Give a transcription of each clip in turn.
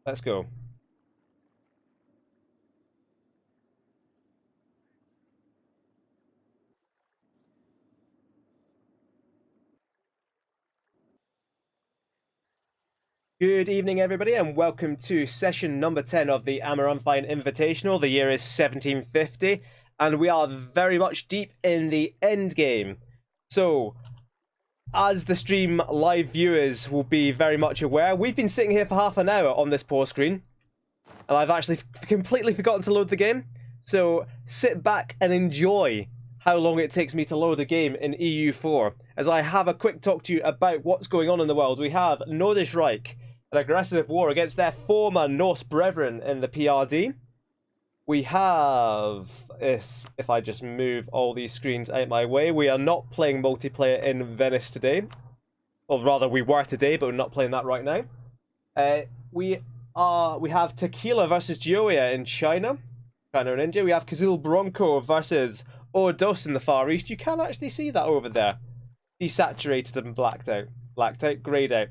Let's go. Good evening, everybody, and welcome to session number 10 of the Amaranthine Invitational. The year is 1750, and we are very much deep in the end game. So, as the stream live viewers will be very much aware, we've been sitting here for half an hour on this pause screen, and I've actually completely forgotten to load the game. So, sit back and enjoy how long it takes me to load a game in EU4, as I have a quick talk to you about what's going on in the world. We have Nordic Reich, an aggressive war against their former Norse brethren in the PRD. We have, if I just move all these screens out my way, we are not playing multiplayer in Venice today. Or rather, we were today, but we're not playing that right now. We have Tequila versus Gioia in China and India. We have Kazil Bronco versus Ordos in the Far East. You can actually see that over there. Desaturated and blacked out, greyed out.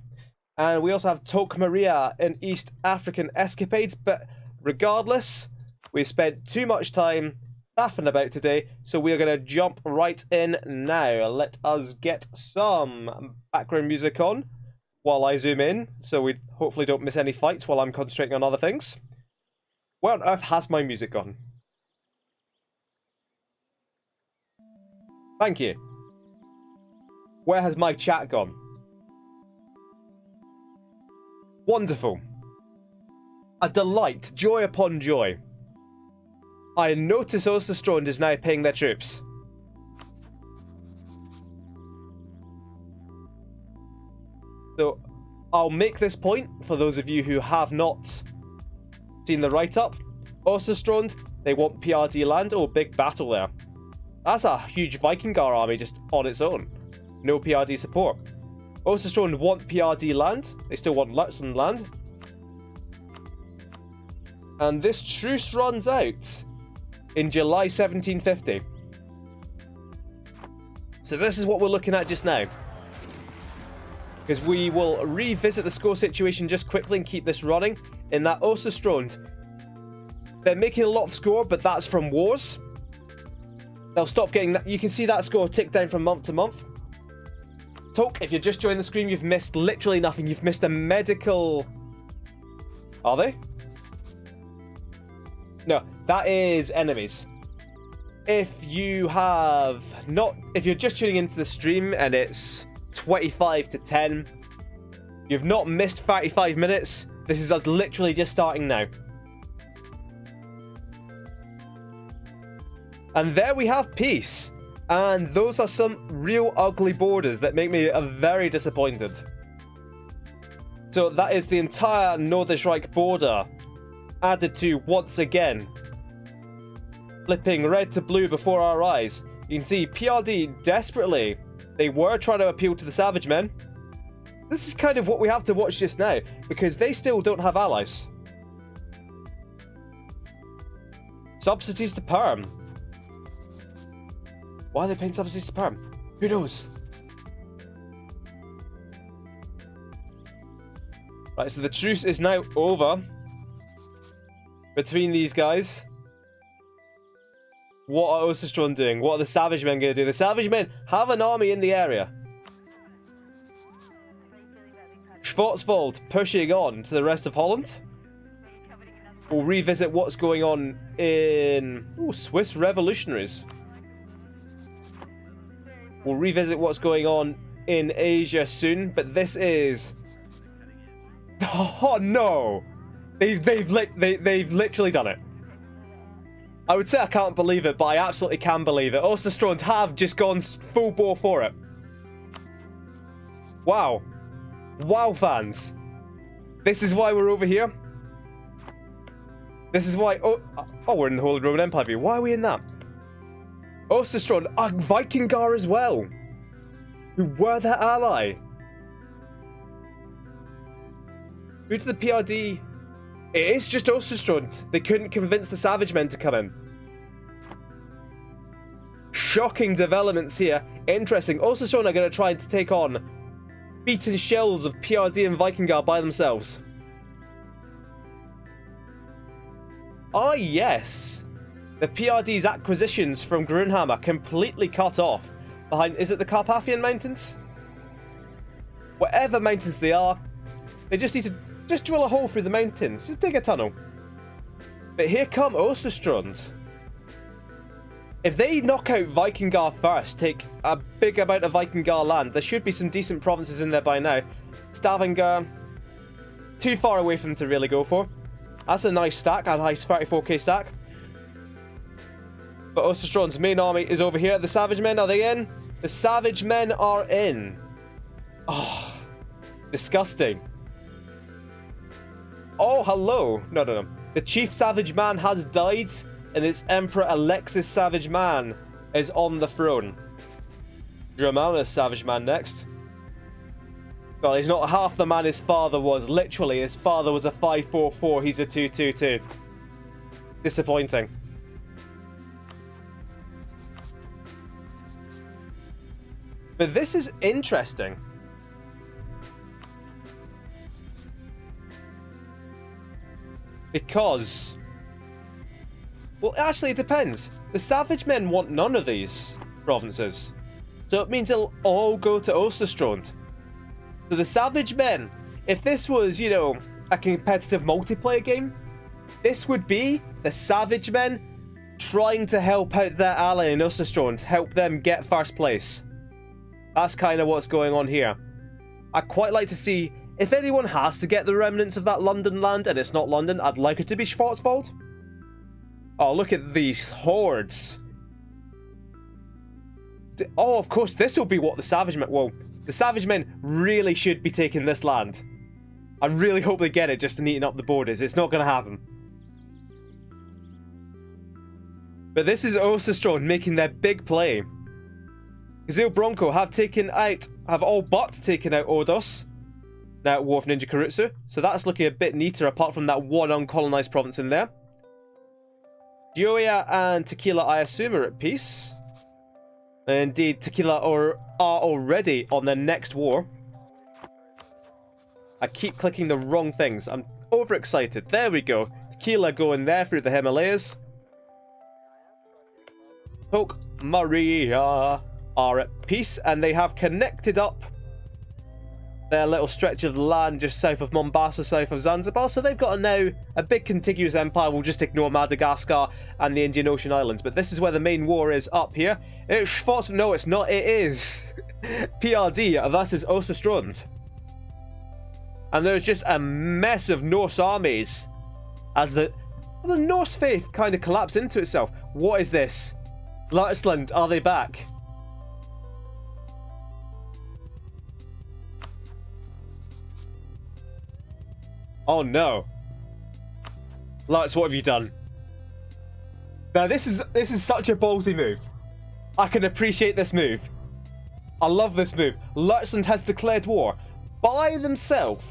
And we also have Tok Maria in East African escapades. But regardless, we've spent too much time faffing about today, so we're going to jump right in now. Let us get some background music on while I zoom in, so we hopefully don't miss any fights while I'm concentrating on other things. Where on earth has my music gone? Thank you. Where has my chat gone? Wonderful. A delight, joy upon joy. I notice Osterstrand is now paying their troops. So, I'll make this point for those of you who have not seen the write-up. Osterstrand, they want PRD land. Oh, big battle there. That's a huge Vikingar army just on its own. No PRD support. Osterstrand want PRD land. They still want Lutzen land. And this truce runs out in July 1750. So this is what we're looking at just now. Because we will revisit the score situation just quickly and keep this running. In that Osterstrand, they're making a lot of score, but that's from wars. They'll stop getting that. You can see that score tick down from month to month. Tok, if you're just joining the stream, you've missed literally nothing. You've missed a medical... Are they? No, that is enemies. If you have not... If you're just tuning into the stream and it's 25 to 10, you've not missed 35 minutes. This is us literally just starting now. And there we have peace. And those are some real ugly borders that make me very disappointed. So that is the entire Nordic Reich border added to once again. Flipping red to blue before our eyes. You can see PRD desperately. They were trying to appeal to the Savage Men. This is kind of what we have to watch just now, because they still don't have allies. Subsidies to Perm. Why are they paying subsidies to Perm? Who knows? Right, so the truce is now over between these guys. What are Osterstrand doing? What are the Savage Men going to do? The Savage Men have an army in the area. Schwarzwald pushing on to the rest of Holland. We'll revisit what's going on in... Ooh, Swiss revolutionaries. We'll revisit what's going on in Asia soon, but this is... Oh no! They've literally done it. I would say I can't believe it, but I absolutely can believe it. Osterstrand have just gone full bore for it. Wow. Wow, fans. This is why we're over here. This is why... Oh, we're in the Holy Roman Empire view. Why are we in that? Osterstrand, a Vikingar as well, who were their ally. Who did the PRD... It is just Osterstrand. They couldn't convince the Savage Men to come in. Shocking developments here. Interesting. Osterstrand are going to try to take on beaten shells of PRD and Vikingar by themselves. Ah, yes. The PRD's acquisitions from Grunhammer completely cut off behind... Is it the Carpathian Mountains? Whatever mountains they are, they just need to just drill a hole through the mountains. Just dig a tunnel. But here come Osterstrand. If they knock out Vikingar first, take a big amount of Vikingar land, there should be some decent provinces in there by now. Stavanger, too far away for them to really go for. That's a nice stack, a nice 34k stack. But Osterstrand's main army is over here. The Savage Men, are they in? The Savage Men are in. Oh, disgusting. Oh, hello. No. The Chief Savage Man has died, and its Emperor Alexis Savage Man is on the throne. Dramalis Savage Man next. Well, he's not half the man his father was. Literally, his father was a 544. He's a 222. Disappointing. But this is interesting. Because... Well, actually, it depends. The Savage Men want none of these provinces. So it means it'll all go to Osterstrand. So the Savage Men, if this was, you know, a competitive multiplayer game, this would be the Savage Men trying to help out their ally in Osterstrand, help them get first place. That's kind of what's going on here. I'd quite like to see, if anyone has to get the remnants of that London land, and it's not London, I'd like it to be Schwarzwald. Oh, look at these hordes. Oh, of course, this will be what the Savage Men... Whoa. The Savage Men really should be taking this land. I really hope they get it just to neaten up the borders. It's not going to happen. But this is Osterstrand making their big play. Gazelle Bronco have all but taken out Ordos. Now at War of Ninja Karutsu. So that's looking a bit neater apart from that one uncolonized province in there. Gioia and Tequila, I assume, are at peace. Indeed, Tequila are already on their next war. I keep clicking the wrong things. I'm overexcited. There we go. Tequila going there through the Himalayas. Poke Maria are at peace, and they have connected up their little stretch of land just south of Mombasa, south of Zanzibar. So they've got now a big contiguous empire. We'll just ignore Madagascar and the Indian Ocean Islands. But this is where the main war is, up here. It's Schwarz... No, it's not. It is PRD versus Osterstrand. And there's just a mess of Norse armies as the Norse faith kind of collapse into itself. What is this? Lutzeland, are they back? Oh no. Lutz, what have you done? Now this is such a ballsy move. I can appreciate this move. I love this move. Lutzeland has declared war by themselves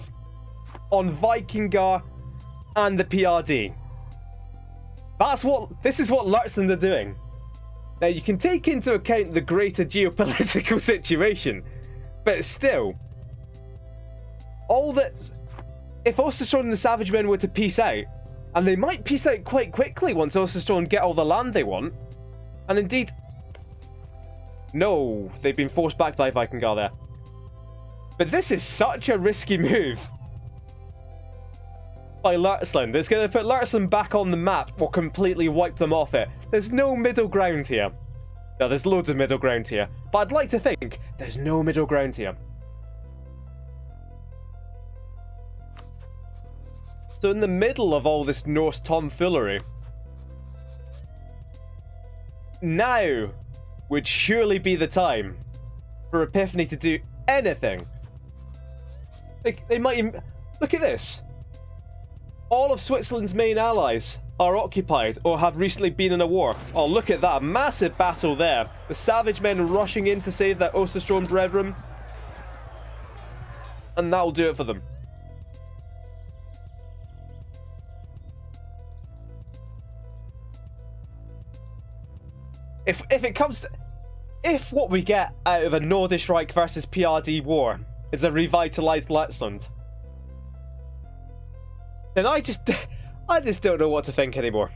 on Vikingar and the PRD. This is what Lutzeland are doing. Now you can take into account the greater geopolitical situation, but still, all that... If Osterstrand and the Savage Men were to peace out, and they might peace out quite quickly once Osterstrand get all the land they want, and indeed... No, they've been forced back by Vikingar there. But this is such a risky move by Lutzeland. It's going to put Lutzeland back on the map or completely wipe them off it. There's no middle ground here. No, there's loads of middle ground here, but I'd like to think there's no middle ground here. So in the middle of all this Norse tomfoolery, now would surely be the time for Epiphany to do anything. They might even... Look at this. All of Switzerland's main allies are occupied or have recently been in a war. Oh, look at that. Massive battle there. The Savage Men rushing in to save their Osterstrand brethren. And that'll do it for them. If it comes to... If what we get out of a Nordisch Reich versus PRD war is a revitalized Lutzeland, then I just don't know what to think anymore.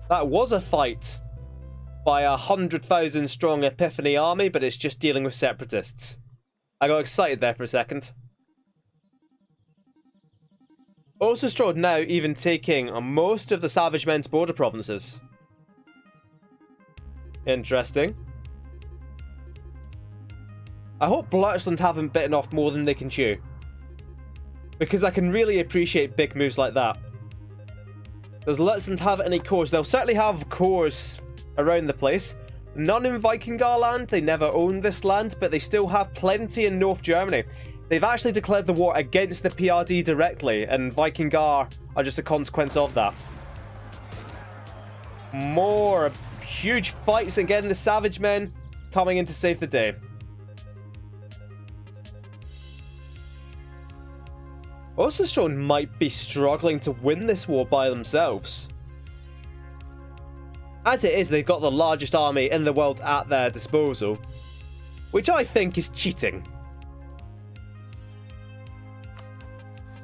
That was a fight by 100,000 strong Epiphany army, but it's just dealing with separatists. I got excited there for a second. Also strode now even taking most of the Savage Men's border provinces. Interesting. I hope Blurtsland haven't bitten off more than they can chew, because I can really appreciate big moves like that. Does Luttsland have any cores? They'll certainly have cores around the place. None in Vikingar land. They never owned this land, but they still have plenty in North Germany. They've actually declared the war against the PRD directly, and Vikingar are just a consequence of that. More huge fights again. The Savage Men coming in to save the day. Osterström might be struggling to win this war by themselves. As it is, they've got the largest army in the world at their disposal, which I think is cheating.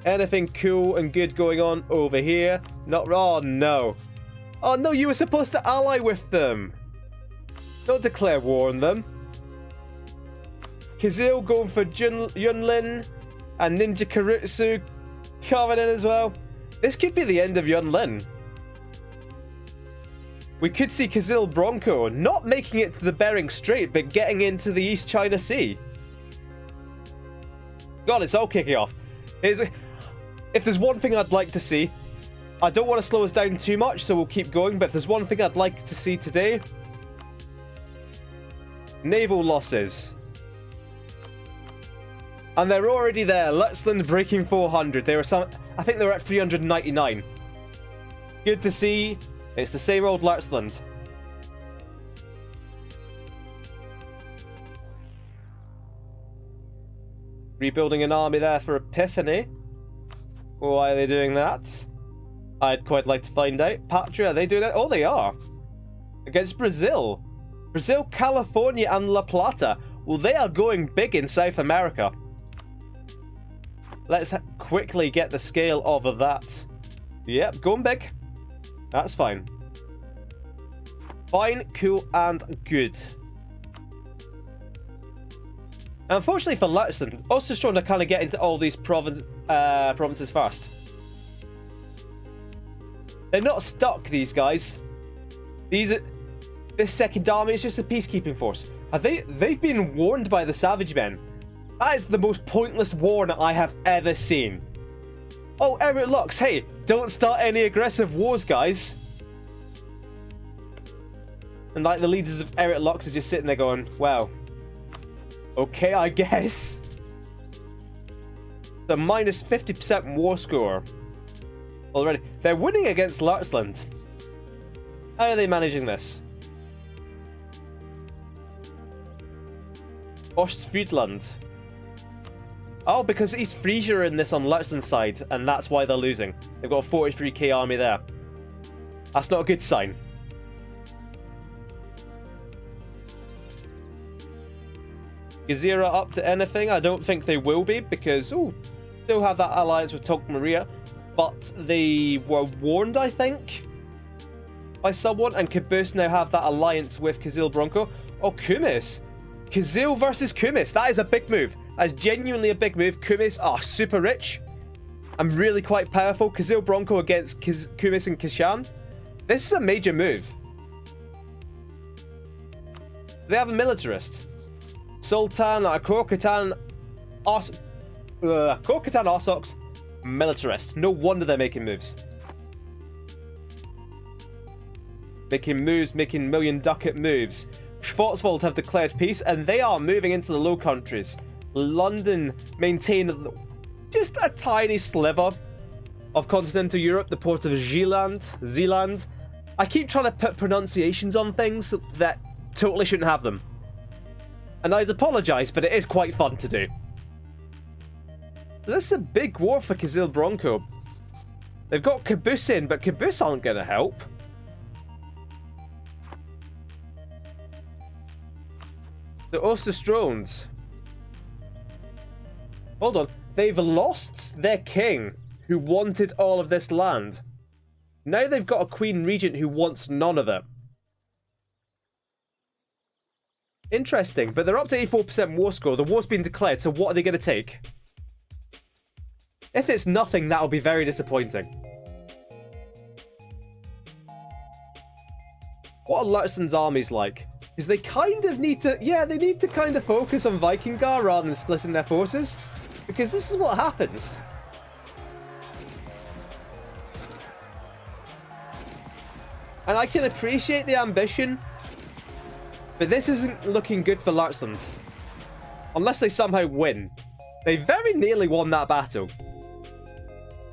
Anything cool and good going on over here? Not. Oh no. Oh no, you were supposed to ally with them. Not declare war on them. Kizil going for Yunlin, and Ninja Karutsu coming in as well. This could be the end of Yunlin. We could see Kizil Bronco not making it to the Bering Strait, but getting into the East China Sea. God, it's all kicking off. If there's one thing I'd like to see, I don't want to slow us down too much, so we'll keep going, but if there's one thing I'd like to see today, naval losses. And they're already there. Luttsland breaking 400. They were I think they were at 399. Good to see. It's the same old Luttsland. Rebuilding an army there for Epiphany. Why are they doing that? I'd quite like to find out. Patria, are they doing it? Oh, they are. Against Brazil. Brazil, California, and La Plata. Well, they are going big in South America. Let's quickly get the scale of that. Yep, going big. That's fine. Fine, cool, and good. Unfortunately for Luttsland, also trying to kind of get into all these provinces first. They're not stuck, these guys. This second army is just a peacekeeping force. They've been warned by the Savage Men. That is the most pointless warn I have ever seen. Oh, Everett Lux, hey, don't start any aggressive wars, guys. And like the leaders of Everett Lux are just sitting there going, well, okay, I guess. The minus 50% war score already. They're winning against Luttsland. How are they managing this? Ostfriesland. Oh, because East Frisia are in this on Luttsland's side, and that's why they're losing. They've got a 43k army there. That's not a good sign. Gezira up to anything? I don't think they will be, because, still have that alliance with Tok Maria, but they were warned, I think, by someone, and Caboose now have that alliance with Kizil Bronco. Oh, Kumis. Kizil versus Kumis. That is a big move. That is genuinely a big move. Kumis are super rich and really quite powerful. Kizil Bronco against Kumis and Kishan. This is a major move. They have a militarist. Sultan, Korkatan Ossox, militarist. No wonder they're making moves. Making moves, making million ducat moves. Schwarzwald have declared peace, and they are moving into the Low Countries. London maintain just a tiny sliver of continental Europe, the port of Zeeland. I keep trying to put pronunciations on things that totally shouldn't have them. And I'd apologise, but it is quite fun to do. This is a big war for Kizil Bronco. They've got Caboose in, but Caboose aren't going to help. The Osterstrones. Hold on. They've lost their king. who wanted all of this land. Now they've got a queen regent who wants none of it. Interesting, but they're up to 84% war score. The war's been declared, so what are they going to take? If it's nothing, that'll be very disappointing. What are Lurtzen's armies like? Because they kind of need to... Yeah, they need to kind of focus on Vikingar rather than splitting their forces. Because this is what happens. And I can appreciate the ambition, but this isn't looking good for Lurtzen. Unless they somehow win. They very nearly won that battle,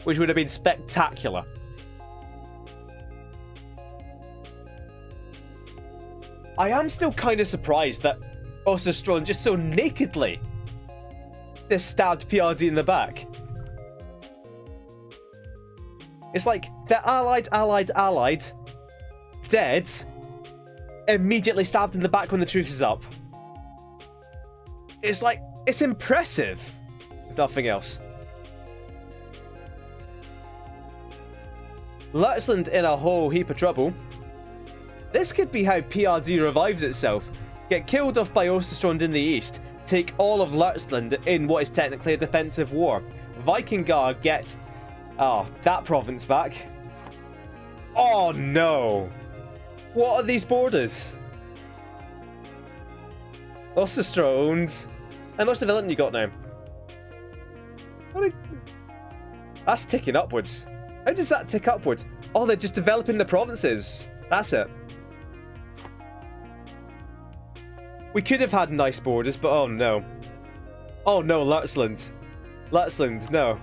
which would have been spectacular. I am still kind of surprised that Osterström just so nakedly just stabbed PRD in the back. It's like they're allied, dead, immediately stabbed in the back when the truce is up. It's like, it's impressive, if nothing else. Lurtzland in a whole heap of trouble. This could be how PRD revives itself. Get killed off by Osterström in the east. Take all of Lurtzland in what is technically a defensive war. Vikingar get... Oh, that province back. Oh no. What are these borders? Osterström. How much development you got now? That's ticking upwards. How does that tick upwards? Oh, they're just developing the provinces. That's it. We could have had nice borders, but oh no. Oh no, Lurtzland. Lurtzland, no.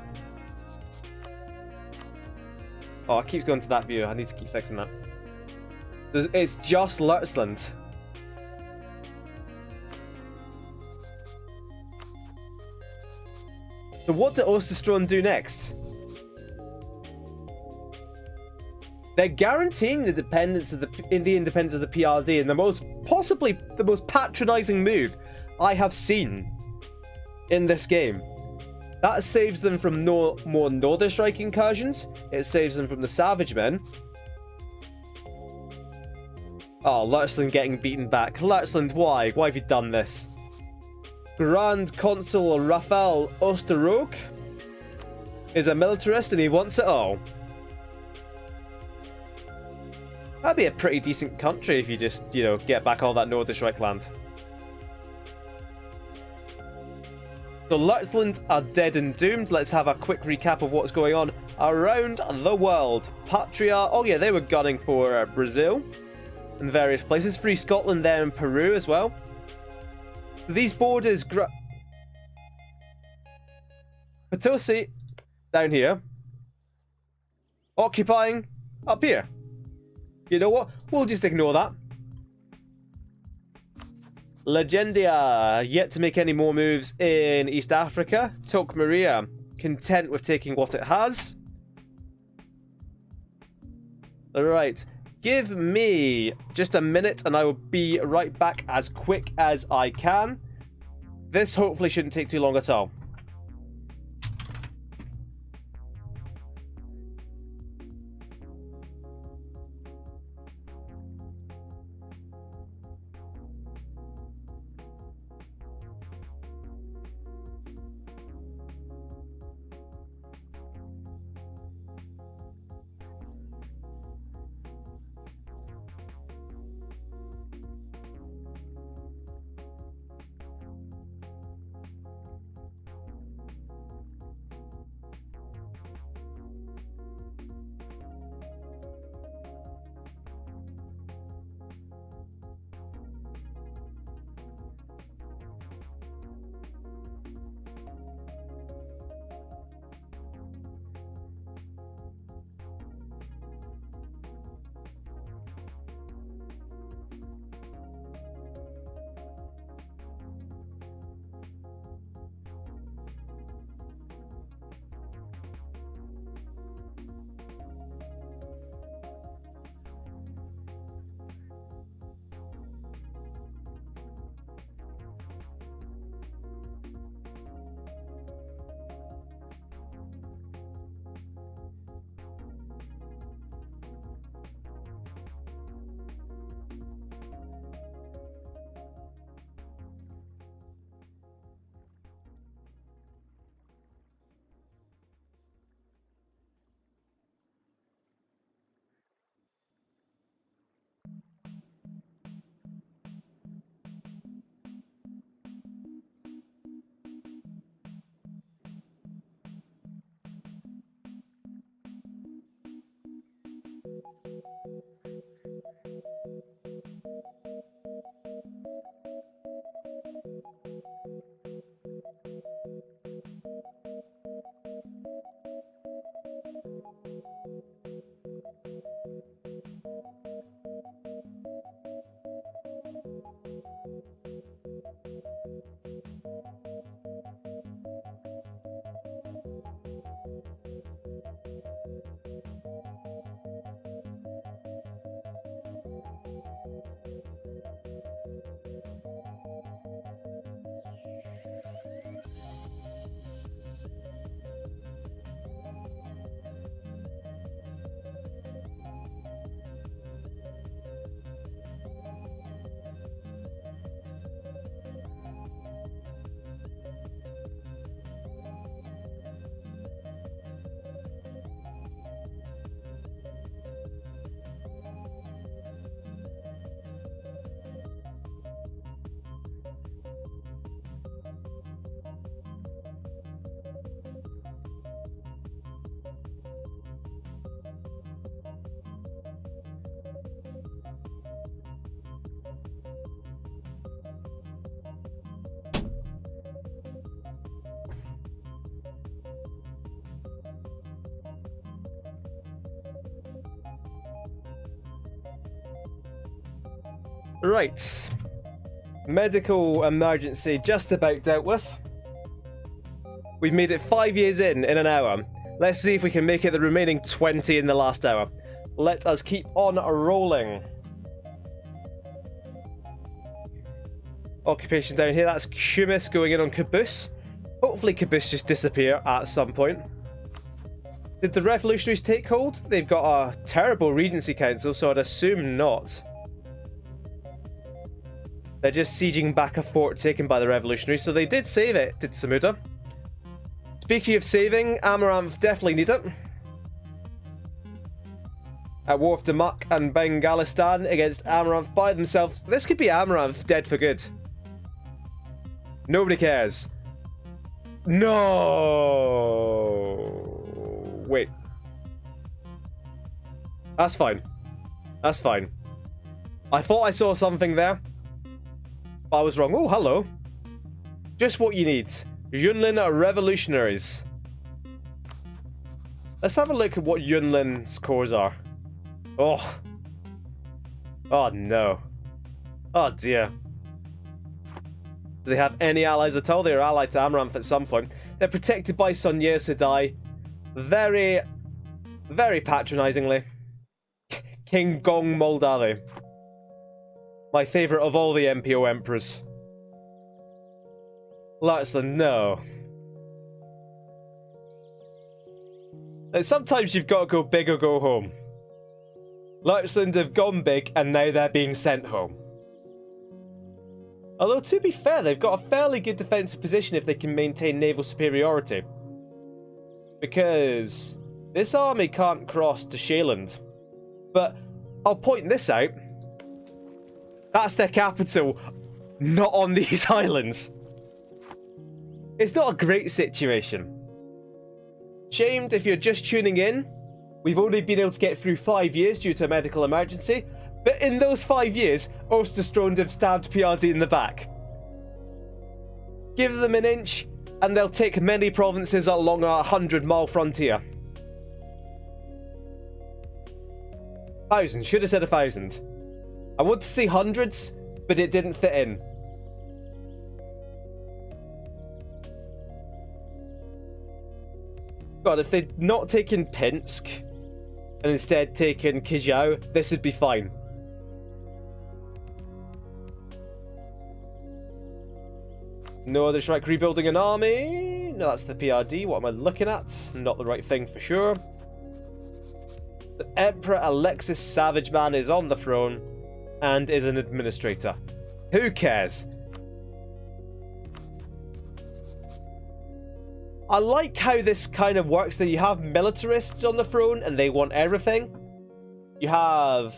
Oh, it keeps going to that view. I need to keep fixing that. It's just Lurtzland. So what did Osterström do next? They're guaranteeing the independence of the PRD in the most, possibly the most patronizing move I have seen in this game. That saves them from more Norderstrike incursions. It saves them from the Savage Men. Oh, Lurtzland getting beaten back. Lurtzland, why? Why have you done this? Grand Consul Rafael Osterrog is a militarist and he wants it all. That'd be a pretty decent country if you just, you know, get back all that Norderstrike land. So Lurtzland are dead and doomed. Let's have a quick recap of what's going on around the world. Patria, oh yeah, they were gunning for Brazil and various places. Free Scotland there in Peru as well. These borders... Potosi, down here. Occupying up here. You know what? We'll just ignore that. Legendia, yet to make any more moves in East Africa. Tok Maria, content with taking what it has. Alright, give me just a minute and I will be right back as quick as I can. This hopefully shouldn't take too long at all. Right. Medical emergency just about dealt with. We've made it 5 years in an hour. Let's see if we can make it the remaining 20 in the last hour. Let us keep on rolling. Occupation down here, that's Kumis going in on Caboose. Hopefully Caboose just disappear at some point. Did the revolutionaries take hold? They've got a terrible regency council, so I'd assume not. They're just sieging back a fort taken by the revolutionaries, so they did save it, did Samuda. Speaking of saving, Amaranth definitely need it. At War of Damak and Bengalistan against Amaranth by themselves. This could be Amaranth dead for good. Nobody cares. No. Wait. That's fine. That's fine. I thought I saw something there. But I was wrong. Oh, hello. Just what you need. Yunlin revolutionaries. Let's have a look at what Yunlin's cores are. Oh. Oh, no. Oh, dear. Do they have any allies at all? They are allied to Amaranth at some point. They're protected by Sonye Sedai. Very, very patronizingly. King Gong Moldavi. My favourite of all the MPO emperors. Lartsland, no. And sometimes you've got to go big or go home. Lartsland have gone big and now they're being sent home. Although, to be fair, they've got a fairly good defensive position if they can maintain naval superiority. Because this army can't cross to Shaeland. But I'll point this out. That's their capital, not on these islands. It's not a great situation. Shamed if you're just tuning in. We've only been able to get through 5 years due to a medical emergency. But in those 5 years, Osterstrond have stabbed PRD in the back. Give them an inch, and they'll take many provinces along a 100-mile frontier. 1,000. Should have said 1,000. I want to say hundreds, but it didn't fit in. God, if they'd not taken Pinsk, and instead taken Kijiao, this would be fine. No other Shrike rebuilding an army. No, that's the PRD. What am I looking at? Not the right thing for sure. The Emperor Alexis Savageman is on the throne and is an administrator. Who cares? I like how this kind of works, that you have militarists on the throne and they want everything. You have,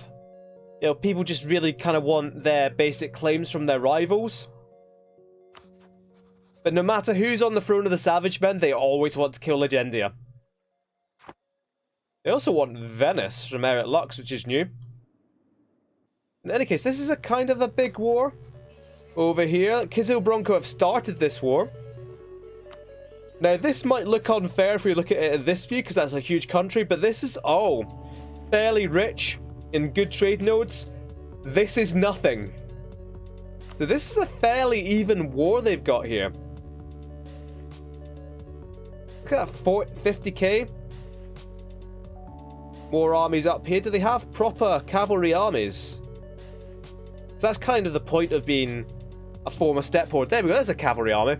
people just really kind of want their basic claims from their rivals. But no matter who's on the throne of the Savage Men, they always want to kill Legendia. They also want Venice from Erit Lux, which is new. In any case, this is a kind of a big war. Over here, Kizil Bronco have started this war. Now, this might look unfair if we look at it in this view, because that's a huge country, but this is, fairly rich in good trade nodes. This is nothing. So this is a fairly even war they've got here. Look at that, 50k. More armies up here. Do they have proper cavalry armies? So that's kind of the point of being a former steppe horde. There we go, there's a cavalry army.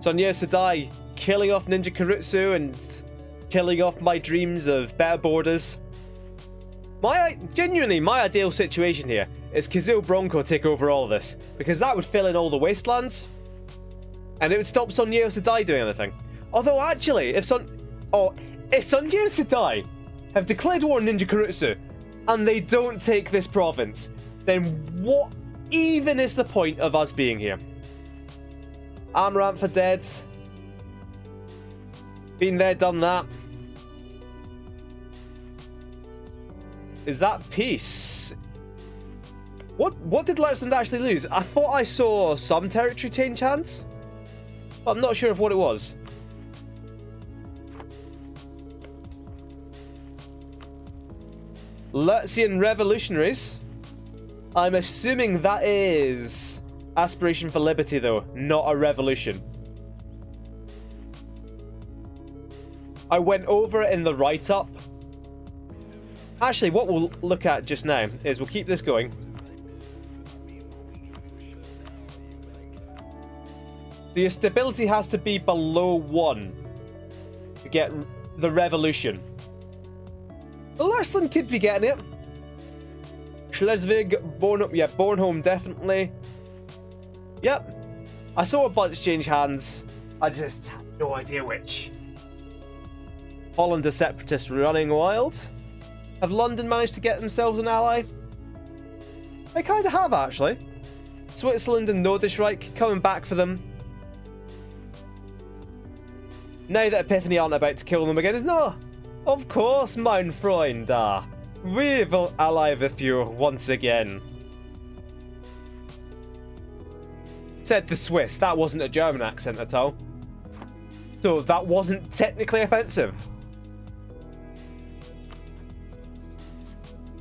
Sonye Sedai killing off Ninja Karutsu and killing off my dreams of better borders. Genuinely, my ideal situation here is Kizil Bronco take over all of this, because that would fill in all the wastelands, and it would stop Sonye Sedai doing anything. Although, actually, if Sonye Sedai have declared war on Ninja Karutsu, and they don't take this province, then what even is the point of us being here? Amaranth are dead. Been there, done that. Is that peace? What did Lartsland actually lose? I thought I saw some territory change hands, but I'm not sure of what it was. Lertsian revolutionaries. I'm assuming that is aspiration for liberty, though, not a revolution. I went over it in the write-up. Actually, what we'll look at just now is we'll keep this going. So your stability has to be below 1 to get the revolution. The Lertsland could be getting it. Schleswig, Bornholm definitely. Yep. I saw a bunch change hands. I just have no idea which. Holland are separatists running wild. Have London managed to get themselves an ally? They kind of have, actually. Switzerland and Nordischreich coming back for them. Now that Epiphany aren't about to kill them again, is no. Of course, mein Freund. We will ally with you once again. Said the Swiss. That wasn't a German accent at all. So that wasn't technically offensive.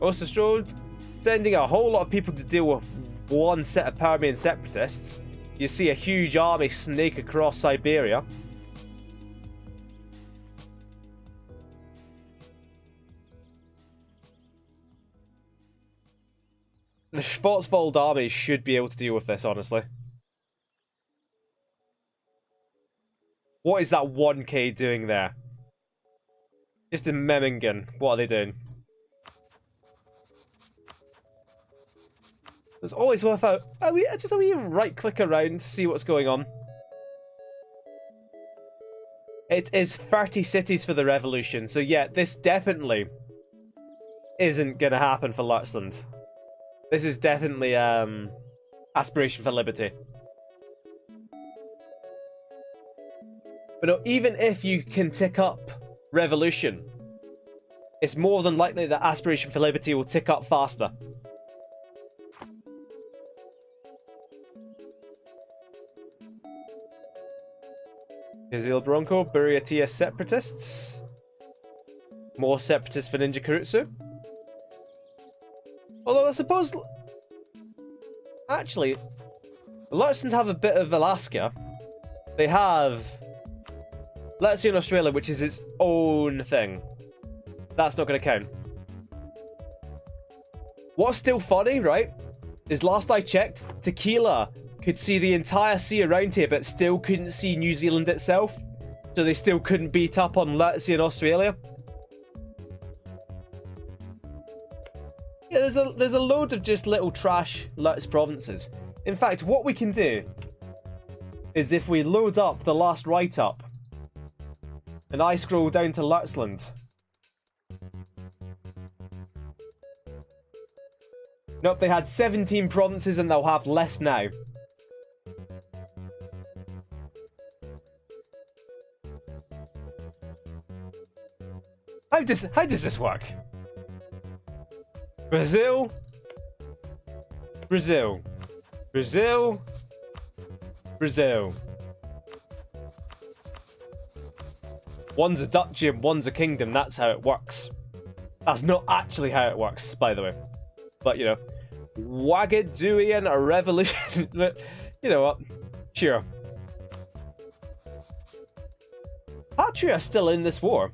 Osterstrode sending a whole lot of people to deal with one set of Permian separatists. You see a huge army snake across Siberia. The Schwarzwald army should be able to deal with this, honestly. What is that 1k doing there? Just in Memmingen. What are they doing? There's always worth out. Just a wee right click around to see what's going on. It is 30 cities for the revolution, so yeah, this definitely isn't gonna happen for Lertsland. This is definitely aspiration for liberty. But no, even if you can tick up revolution, it's more than likely that aspiration for liberty will tick up faster. Izil Bronco, Buryatia separatists. More separatists for Ninja Kurutsu. Although I suppose... Actually, the Lertsland have a bit of Alaska. They have Latvian Australia, which is its own thing. That's not going to count. What's still funny, right, is last I checked, Tequila could see the entire sea around here, but still couldn't see New Zealand itself. So they still couldn't beat up on Latvian Australia. Yeah, there's a load of just little trash Lutz provinces. In fact, what we can do is if we load up the last write-up and I scroll down to Lertsland. Nope, they had 17 provinces and they'll have less now. How does this work? Brazil, Brazil, Brazil, Brazil. One's a duchy and one's a kingdom. That's how it works. That's not actually how it works, by the way. But, you know, Wagaduian revolution. You know what? Sure. Patria are still in this war.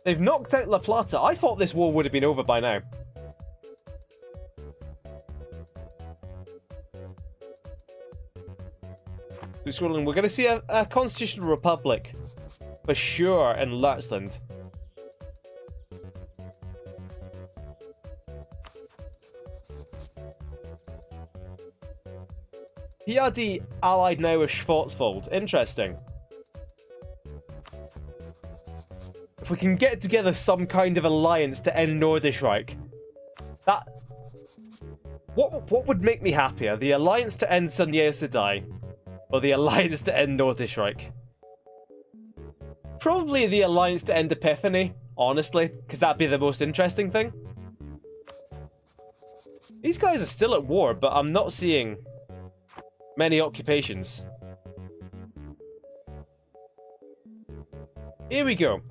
They've knocked out La Plata. I thought this war would have been over by now. We're going to see a constitutional republic for sure in Lertsland. PRD allied now with Schwarzwald. Interesting. If we can get together some kind of alliance to end Nordischreich, that... What would make me happier? The alliance to end Sunyeosadai, or the alliance to end Nordischreich? Probably the alliance to end Epiphany, honestly, because that'd be the most interesting thing. These guys are still at war, but I'm not seeing many occupations. Here we go.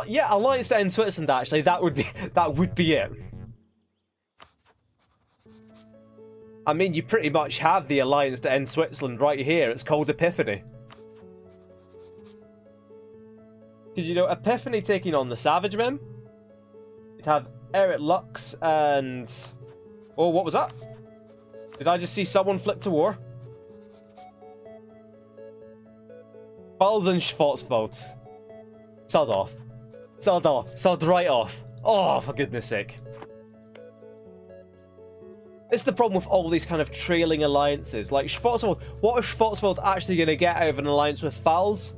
Yeah, alliance to end Switzerland. Actually, that would be it. I mean, you pretty much have the alliance to end Switzerland right here. It's called Epiphany. Because, you know, Epiphany taking on the Savage Men. You'd have Eric Lux and... Oh, what was that? Did I just see someone flip to war? Pfalz and Schwarzwald. Sod off. Sod off. Sod right off. Oh, for goodness sake. It's the problem with all these kind of trailing alliances. Like, Schwarzwald, what is Schwarzwald actually going to get out of an alliance with Pfalz?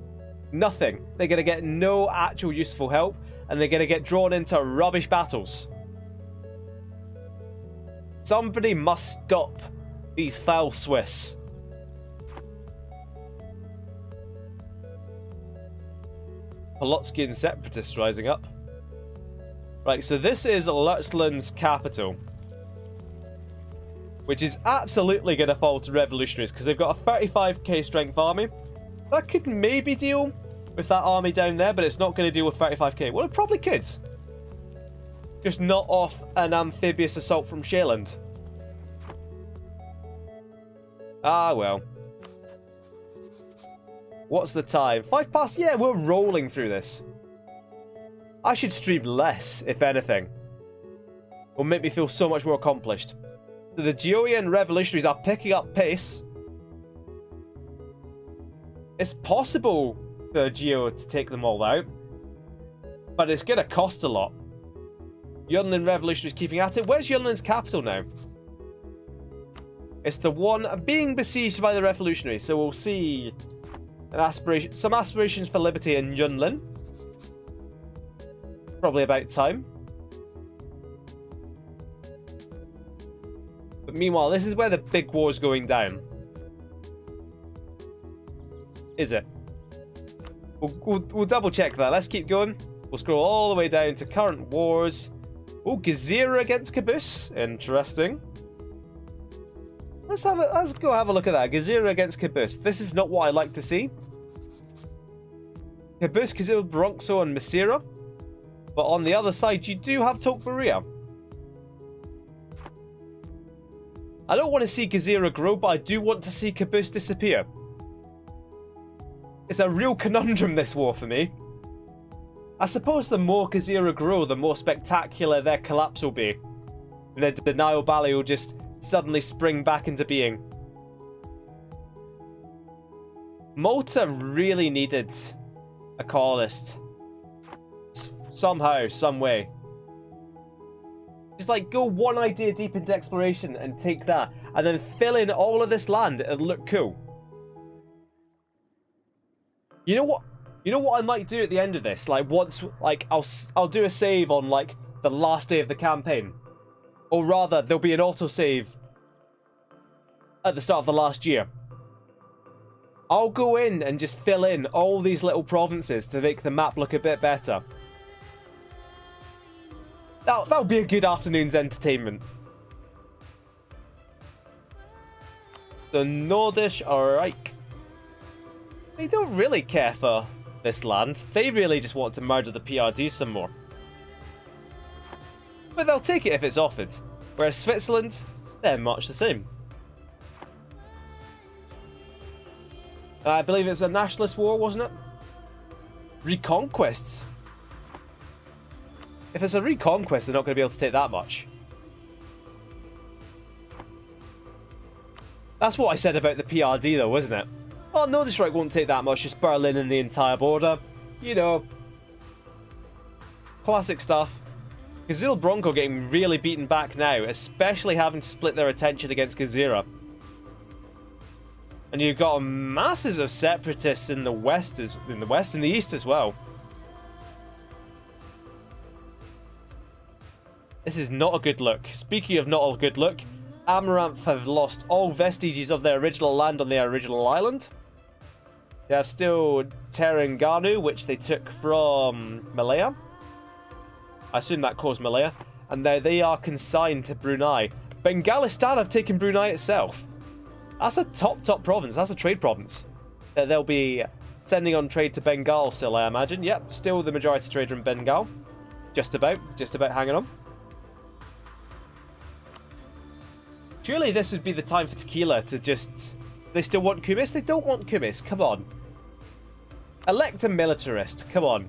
Nothing. They're going to get no actual useful help, and they're going to get drawn into rubbish battles. Somebody must stop these foul Swiss. Polotskian separatists rising up. Right, so this is Lutschland's capital, which is absolutely going to fall to revolutionaries because they've got a 35k strength army. That could maybe deal with that army down there, but it's not going to deal with 35k. Well, it probably could. Just not off an amphibious assault from Shealand. Ah, well. What's the time? 5 past? Yeah, we're rolling through this. I should stream less, if anything. It will make me feel so much more accomplished. So the Georgian revolutionaries are picking up pace. It's possible for Geo to take them all out, but it's going to cost a lot. Yunlin revolutionaries keeping at it. Where's Yunlin's capital now? It's the one being besieged by the revolutionaries, so we'll see some aspirations for liberty in Yunlin. Probably about time. But meanwhile, this is where the big war is going down. Is it? We'll double check that. Let's keep going. We'll scroll all the way down to current wars. Oh, Gezira against Caboose. Interesting. Let's go have a look at that. Gezira against Caboose. This is not what I like to see. Caboose, Kazil, Bronxo, and Masira. But on the other side, you do have Tokmaria. I don't want to see Gezira grow, but I do want to see Caboose disappear. It's a real conundrum, this war, for me. I suppose the more Gezira grow, the more spectacular their collapse will be. And then the Nile Valley will just suddenly spring back into being. Malta really needed a colonist. Somehow, some way. Just like go one idea deep into exploration and take that, and then fill in all of this land. It'll look cool. You know what? You know what I might do at the end of this? Like once, like I'll do a save on like the last day of the campaign, or rather, there'll be an autosave at the start of the last year. I'll go in and just fill in all these little provinces to make the map look a bit better. That'll be a good afternoon's entertainment. The Nordisch Reich. They don't really care for this land. They really just want to murder the PRD some more. But they'll take it if it's offered. Whereas Switzerland, they're much the same. I believe it's a nationalist war, wasn't it? Reconquests. If it's a reconquest, they're not going to be able to take that much. That's what I said about the PRD, though, wasn't it? Oh, no, this Reich won't take that much, just Berlin and the entire border. You know. Classic stuff. Gazil Bronco getting really beaten back now, especially having to split their attention against Gezira. And you've got masses of separatists in the west, and the east as well. This is not a good look. Speaking of not a good look, Amaranth have lost all vestiges of their original land on their original island. They have still Terengganu, which they took from Malaya. I assume that caused Malaya. And they are consigned to Brunei. Bengalistan have taken Brunei itself. That's a top province. That's a trade province that they'll be sending on trade to Bengal still, I imagine. Yep, still the majority trader in Bengal. Just about hanging on. Surely this would be the time for Tequila to just... They still want Kumis? They don't want Kumis, come on. Elect a militarist, come on.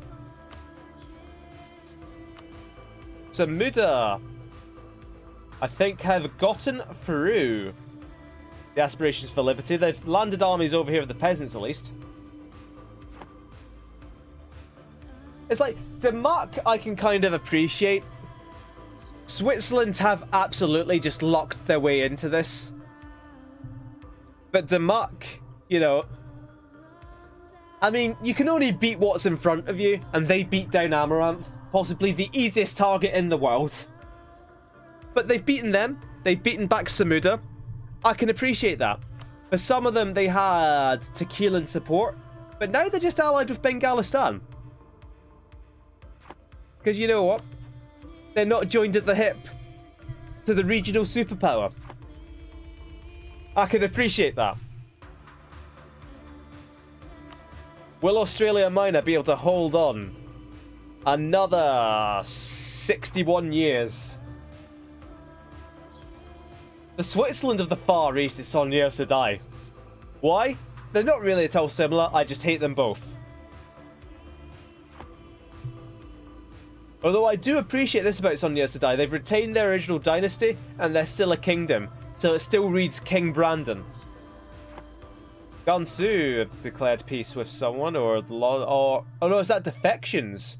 Samuda, I think, have gotten through the aspirations for liberty. They've landed armies over here of the peasants, at least. It's like, Denmark I can kind of appreciate. Switzerland have absolutely just locked their way into this. But Denmark, you know... I mean, you can only beat what's in front of you, and they beat down Amaranth. Possibly the easiest target in the world. But they've beaten them. They've beaten back Samuda. I can appreciate that. For some of them, they had Tequilan support. But now they're just allied with Bengalistan. Because you know what? They're not joined at the hip to the regional superpower. I can appreciate that. Will Australia Minor be able to hold on another 61 years? The Switzerland of the Far East is on years to die. Why? They're not really at all similar, I just hate them both. Although I do appreciate this about Sonia Sedai, they've retained their original dynasty and they're still a kingdom, so it still reads King Brandon. Gansu have declared peace with someone, or oh no, is that defections?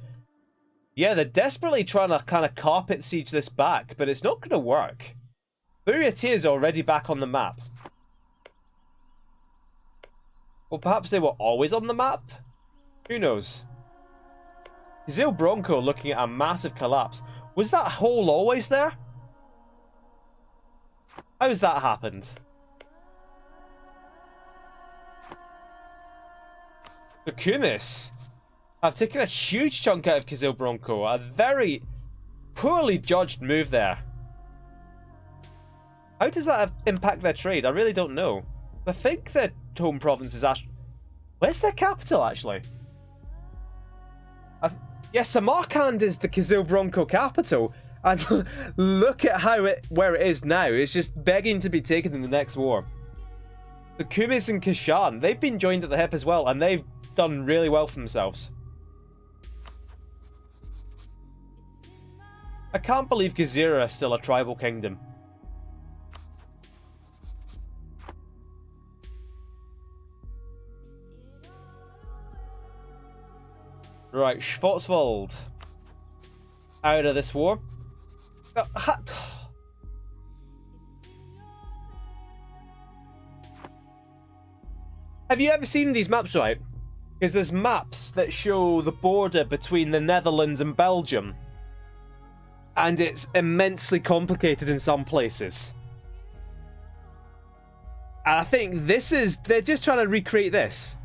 Yeah, they're desperately trying to kind of carpet siege this back, but it's not going to work. Buryatia is already back on the map. Well, perhaps they were always on the map? Who knows? Zil Bronco looking at a massive collapse. Was that hole always there? How has that happened? The Kumis have taken a huge chunk out of Kizil Bronco. A very poorly judged move there. How does that impact their trade? I really don't know. I think their home province is actually... Where's their capital, actually? Yeah, Samarkand is the Kizil Bronco capital. And look at where it is now. It's just begging to be taken in the next war. The Kumis and Kashan, they've been joined at the hip as well, and they've done really well for themselves. I can't believe Gezira is still a tribal kingdom. Right, Schwarzwald out of this war. Have you ever seen these maps, right? Because there's maps that show the border between the Netherlands and Belgium. And it's immensely complicated in some places. And I think this is... They're just trying to recreate this.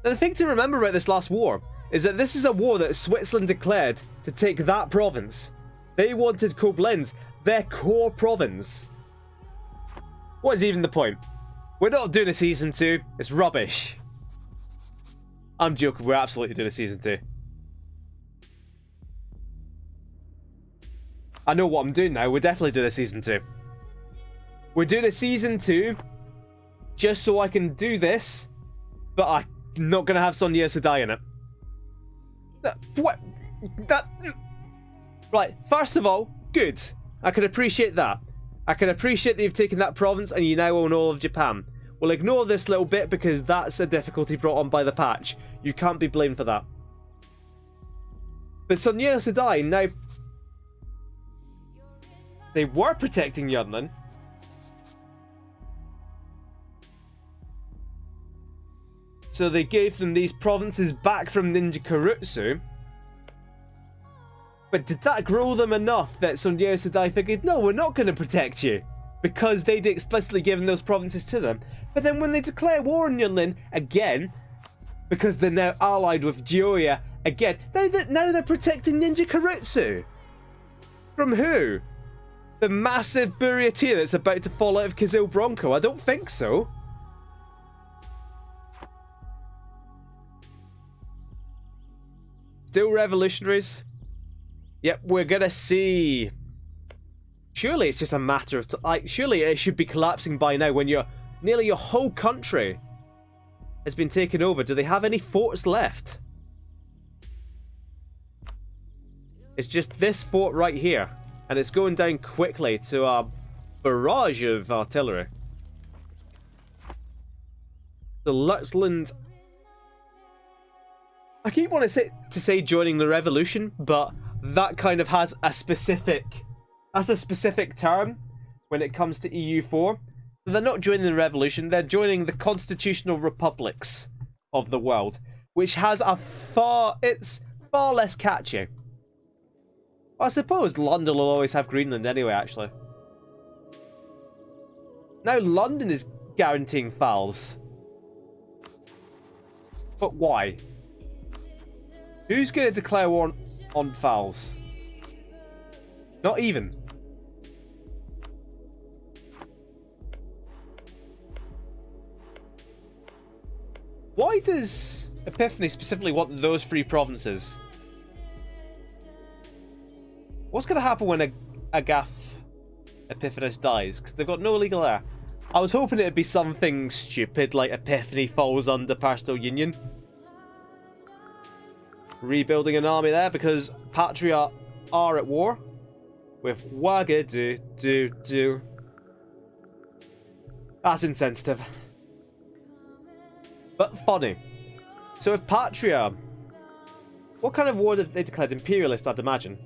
Now, the thing to remember about this last war is that this is a war that Switzerland declared to take that province. They wanted Koblenz, their core province. What is even the point? We're not doing a season 2. It's rubbish. I'm joking. We're absolutely doing a season 2. I know what I'm doing now. We're definitely doing a season 2. We're doing a season 2 just so I can do this, but I'm not going to have Sonia Sedai in it. What? Right, first of all, good. I can appreciate that. I can appreciate that you've taken that province and you now own all of Japan. We'll ignore this little bit because that's a difficulty brought on by the patch. You can't be blamed for that. But Sonia Sedai now... They were protecting Yunnan. So they gave them these provinces back from Ninja Karutsu. But did that grow them enough that Sonia Sedai figured, no, we're not going to protect you? Because they'd explicitly given those provinces to them. But then when they declare war on Yunlin, again, because they're now allied with Gioia, again, now they're protecting Ninja Karutsu. From who? the massive Buryatia that's about to fall out of Kazil Bronco? I don't think so. Still revolutionaries. Yep, we're gonna see. Surely it's just a matter of like. Surely it should be collapsing by now when nearly your whole country has been taken over. Do they have any forts left? It's just this fort right here, and it's going down quickly to a barrage of artillery. The Lutzland. I keep wanting to say joining the revolution, but that kind of has a specific term when it comes to EU4. They're not joining the revolution, they're joining the constitutional republics of the world, which has it's far less catchy. I suppose London will always have Greenland anyway, actually. Now London is guaranteeing fouls. But why? Who's going to declare war on fouls? Not even. Why does Epiphany specifically want those three provinces? What's going to happen when Agath Epiphanes dies? Because they've got no legal heir. I was hoping it'd be something stupid like Epiphany falls under personal union. Rebuilding an army there because Patria are at war with Wagadu. That's insensitive. But funny. So if Patria... What kind of war did they declare? Imperialist, I'd imagine.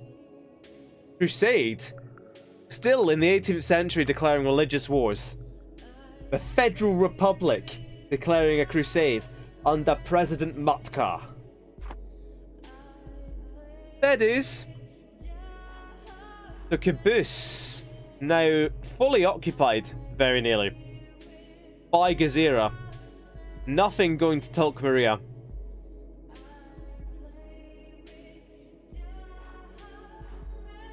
Crusade? Still in the 18th century declaring religious wars. The Federal Republic declaring a crusade under President Matkar. There it is. The caboose, now fully occupied, very nearly, by Gezira. Nothing going to Tulk Maria.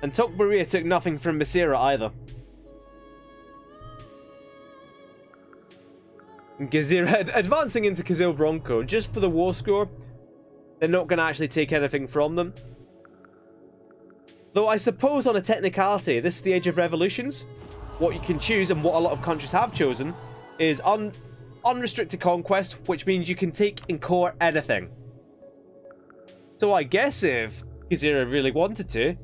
And Tulk Maria took nothing from Masira either. And Gezira advancing into Kazil Bronco just for the war score. They're not going to actually take anything from them. Though I suppose on a technicality, this is the age of revolutions. What you can choose, and what a lot of countries have chosen, is unrestricted conquest, which means you can take and core anything. So I guess if Gezira really wanted to,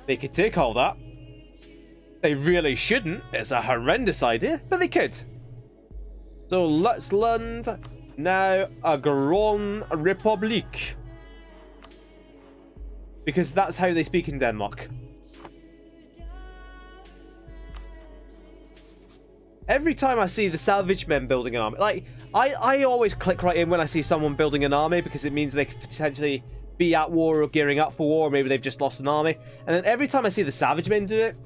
they could take all that. They really shouldn't. It's a horrendous idea, but they could. So Lutzland, now a Grand Republique. Because that's how they speak in Denmark. Every time I see the salvage men building an army, like, I always click right in when I see someone building an army because it means they could potentially be at war or gearing up for war, or maybe they've just lost an army. And then every time I see the savage men do it,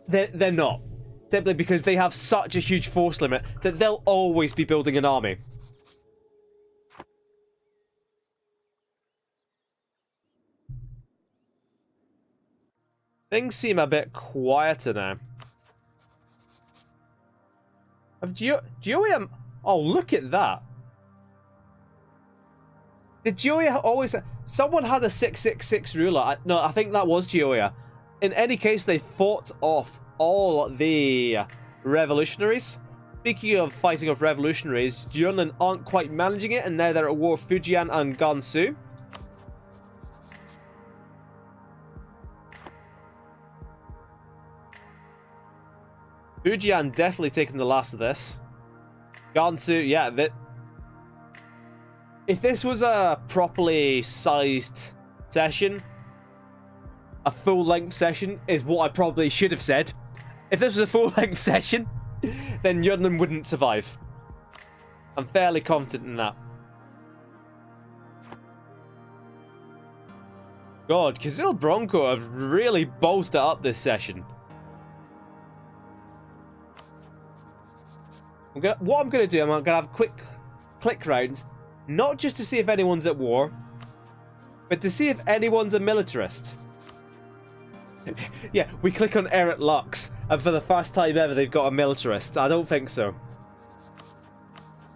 they're not. Simply because they have such a huge force limit that they'll always be building an army. Things seem a bit quieter now. Have Gioia... Oh, look at that. Did Gioia always... Someone had a 666 ruler. No, I think that was Gioia. In any case, they fought off all the revolutionaries. Speaking of fighting off revolutionaries, Yunnan aren't quite managing it, and now they're at war with Fujian and Gansu. Fujian definitely taking the last of this. Gansu, yeah, if this was a properly sized session, a full-length session is what I probably should have said. If this was a full-length session, then Yunnan wouldn't survive. I'm fairly confident in that. God, Kazil Bronco have really bolstered up this session. What I'm going to do, I'm going to have a quick click round, not just to see if anyone's at war, but to see if anyone's a militarist. Yeah, we click on Eric Lux, and for the first time ever, they've got a militarist. I don't think so.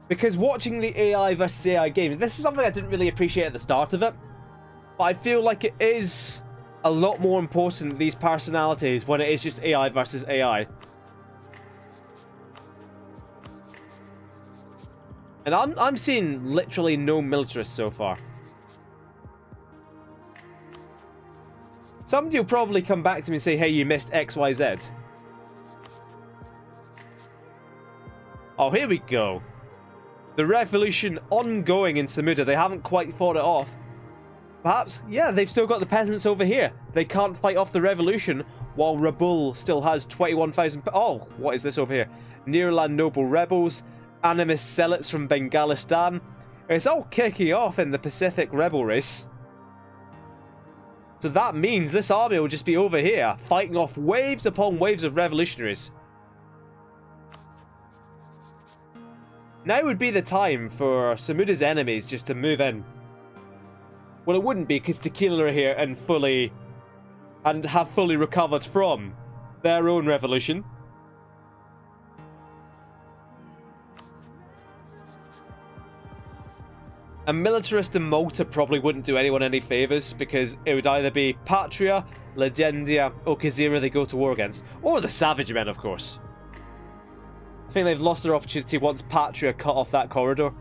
Because watching the AI versus AI games, this is something I didn't really appreciate at the start of it. But I feel like it is a lot more important, these personalities, when it is just AI versus AI. And I'm seeing literally no militarists so far. Somebody will probably come back to me and say, hey, you missed XYZ. Oh, here we go. The revolution ongoing in Samuda. They haven't quite fought it off. Perhaps, yeah, they've still got the peasants over here. They can't fight off the revolution while Rabul still has 21,000... Oh, what is this over here? Nearland noble rebels, animist zealots from Bengalistan. It's all kicking off in the Pacific rebel race. So that means this army will just be over here, fighting off waves upon waves of revolutionaries. Now would be the time for Samuda's enemies just to move in. Well, it wouldn't be, because Tequila are here and have fully recovered from their own revolution. A militarist in Malta probably wouldn't do anyone any favours, because it would either be Patria, Legendia, or Kazira they go to war against. Or the Savage Men, of course. I think they've lost their opportunity once Patria cut off that corridor.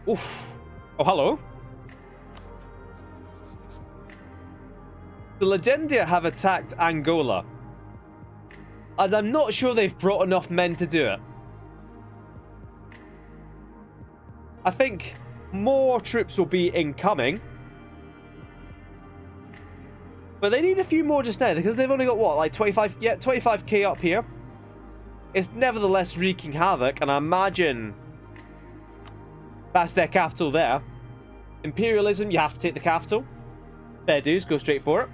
Oof. Oh, hello. The Legendia have attacked Angola. And I'm not sure they've brought enough men to do it. I think more troops will be incoming. But they need a few more just now, because they've only got, what, like 25... Yeah, 25k up here. It's nevertheless wreaking havoc, and I imagine... That's their capital there. Imperialism, you have to take the capital. Fair dues, go straight for it.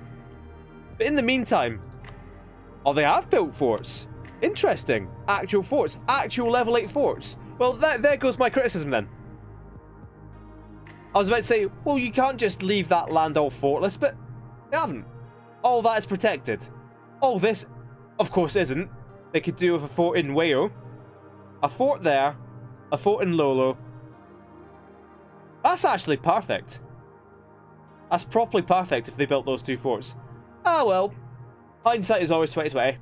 But in the meantime... Oh, they have built forts. Interesting. Actual forts. Actual level 8 forts. Well, there goes my criticism then. I was about to say, well, you can't just leave that land all fortless, but they haven't. All that is protected. All this, of course, isn't. They could do with a fort in Wayo. A fort there. A fort in Lolo. That's actually perfect. That's properly perfect if they built those two forts. Ah, well. Hindsight is always 20/20.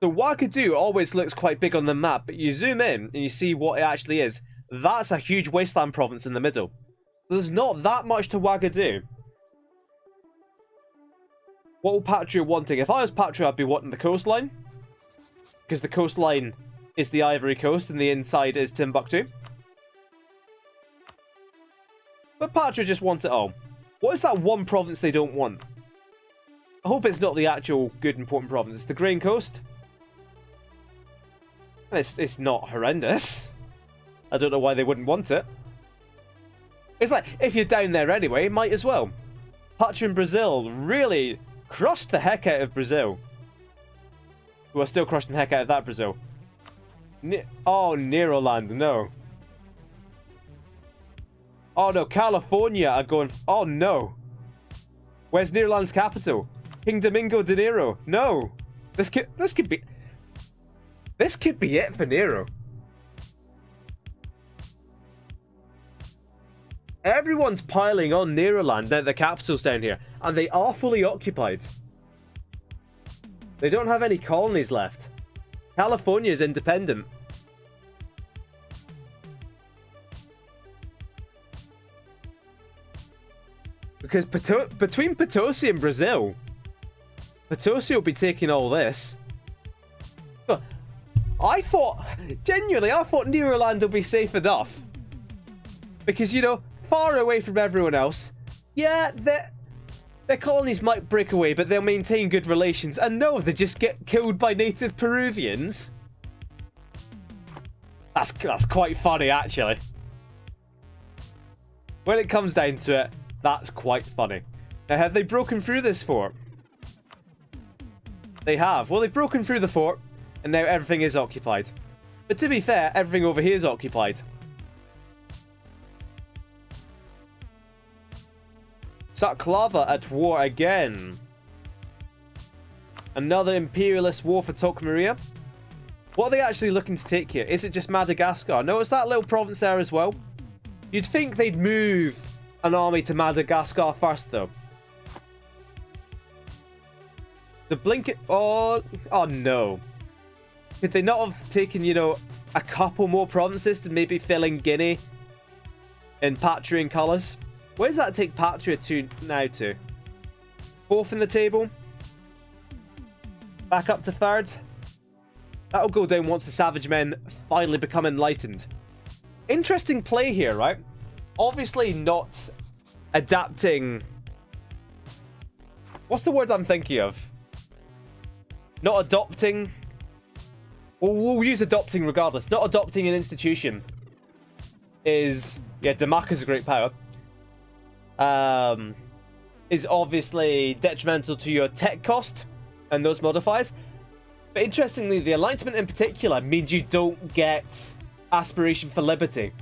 So Wagadu always looks quite big on the map, but you zoom in and you see what it actually is. That's a huge wasteland province in the middle. There's not that much to Wagadu. What will Patria wanting? If I was Patria, I'd be wanting the coastline. Because the coastline is the Ivory Coast and the inside is Timbuktu. But Patria just want it all. What is that one province they don't want? I hope it's not the actual good important province. It's the Grain Coast. It's not horrendous. I don't know why they wouldn't want it. It's like, if you're down there anyway, might as well. Patria in Brazil really crushed the heck out of Brazil. Who are still crushing the heck out of that Brazil. Oh, Neroland, no. Oh no, California are going... Oh no. Where's Neroland's capital? King Domingo de Nero. No. This could be... This could be it for Nero. Everyone's piling on Neroland, the capital's down here, and they are fully occupied. They don't have any colonies left. California is independent. Because between Potosi and Brazil, Potosi will be taking all this. But genuinely, I thought Neroland would be safe enough. Because, you know, far away from everyone else. Yeah, their colonies might break away, but they'll maintain good relations. And no, they just get killed by native Peruvians. That's quite funny, actually. When it comes down to it, that's quite funny. Now, have they broken through this fort? They have. Well, they've broken through the fort, and now everything is occupied. But to be fair, everything over here is occupied. Saklava at war again. Another imperialist war for Tokmaria. What are they actually looking to take here? Is it just Madagascar? No, it's that little province there as well. You'd think they'd move an army to Madagascar first, though. The blinket... Oh no. Could they not have taken, you know, a couple more provinces to maybe fill in Guinea in Patrian colours? Where does that take Patria to now to? Fourth in the table? Back up to third? That'll go down once the Savage Men finally become enlightened. Interesting play here, right? Obviously not adapting... What's the word I'm thinking of? Not adopting... Well, we'll use adopting regardless. Not adopting an institution is... Yeah, Damaka's a great power. Is obviously detrimental to your tech cost and those modifiers. But interestingly, the Enlightenment in particular means you don't get aspiration for liberty.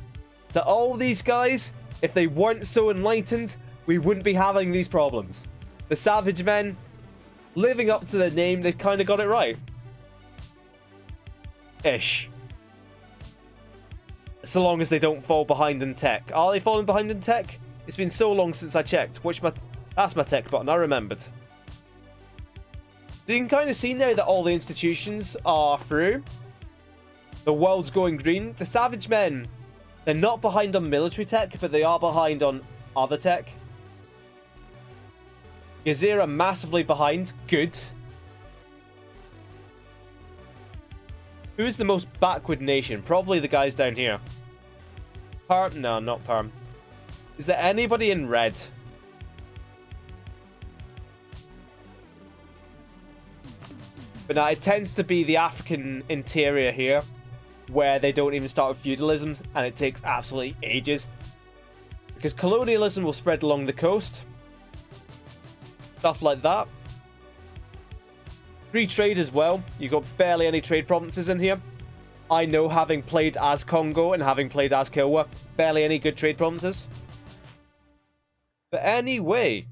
So all these guys, if they weren't so enlightened, we wouldn't be having these problems. The Savage Men, living up to their name, they've kind of got it right. Ish. So long as they don't fall behind in tech. Are they falling behind in tech? It's been so long since I checked. That's my tech button, I remembered. So you can kind of see now that all the institutions are through. The world's going green. The Savage Men, they're not behind on military tech, but they are behind on other tech. Gezira massively behind. Good. Who is the most backward nation? Probably the guys down here. Perm? No, not Perm. Is there anybody in red? But now it tends to be the African interior here, where they don't even start with feudalism, and it takes absolutely ages. Because colonialism will spread along the coast. Stuff like that. Free trade as well. You've got barely any trade provinces in here. I know, having played as Congo and having played as Kilwa, barely any good trade provinces. But anyway,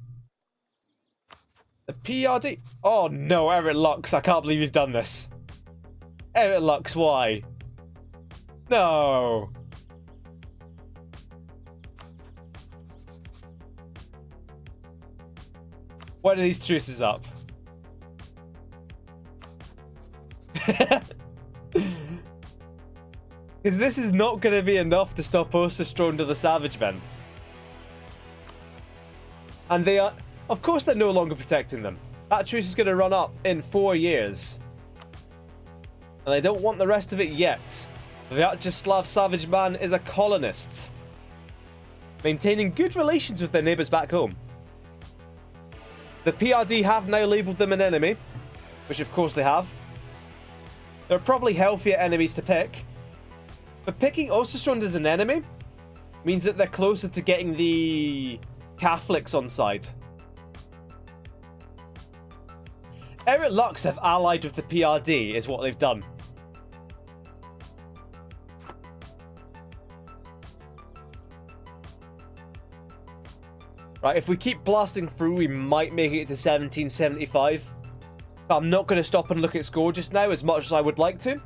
the PRD. Oh no, Eric Lux, I can't believe he's done this. Eric Lux, why? No. When are these truces up? Because this is not going to be enough to stop Osterström to the Savage Men. And they are... Of course they're no longer protecting them. That truce is going to run up in 4 years. And they don't want the rest of it yet. Vyacheslav Savage Man is a colonist, maintaining good relations with their neighbours back home. The PRD have now labelled them an enemy, which of course they have. They're probably healthier enemies to pick. But picking Osterström as an enemy means that they're closer to getting the Catholics on side. Eric Lux have allied with the PRD is what they've done. Right, if we keep blasting through, we might make it to 1775. But I'm not going to stop and look at score just now as much as I would like to.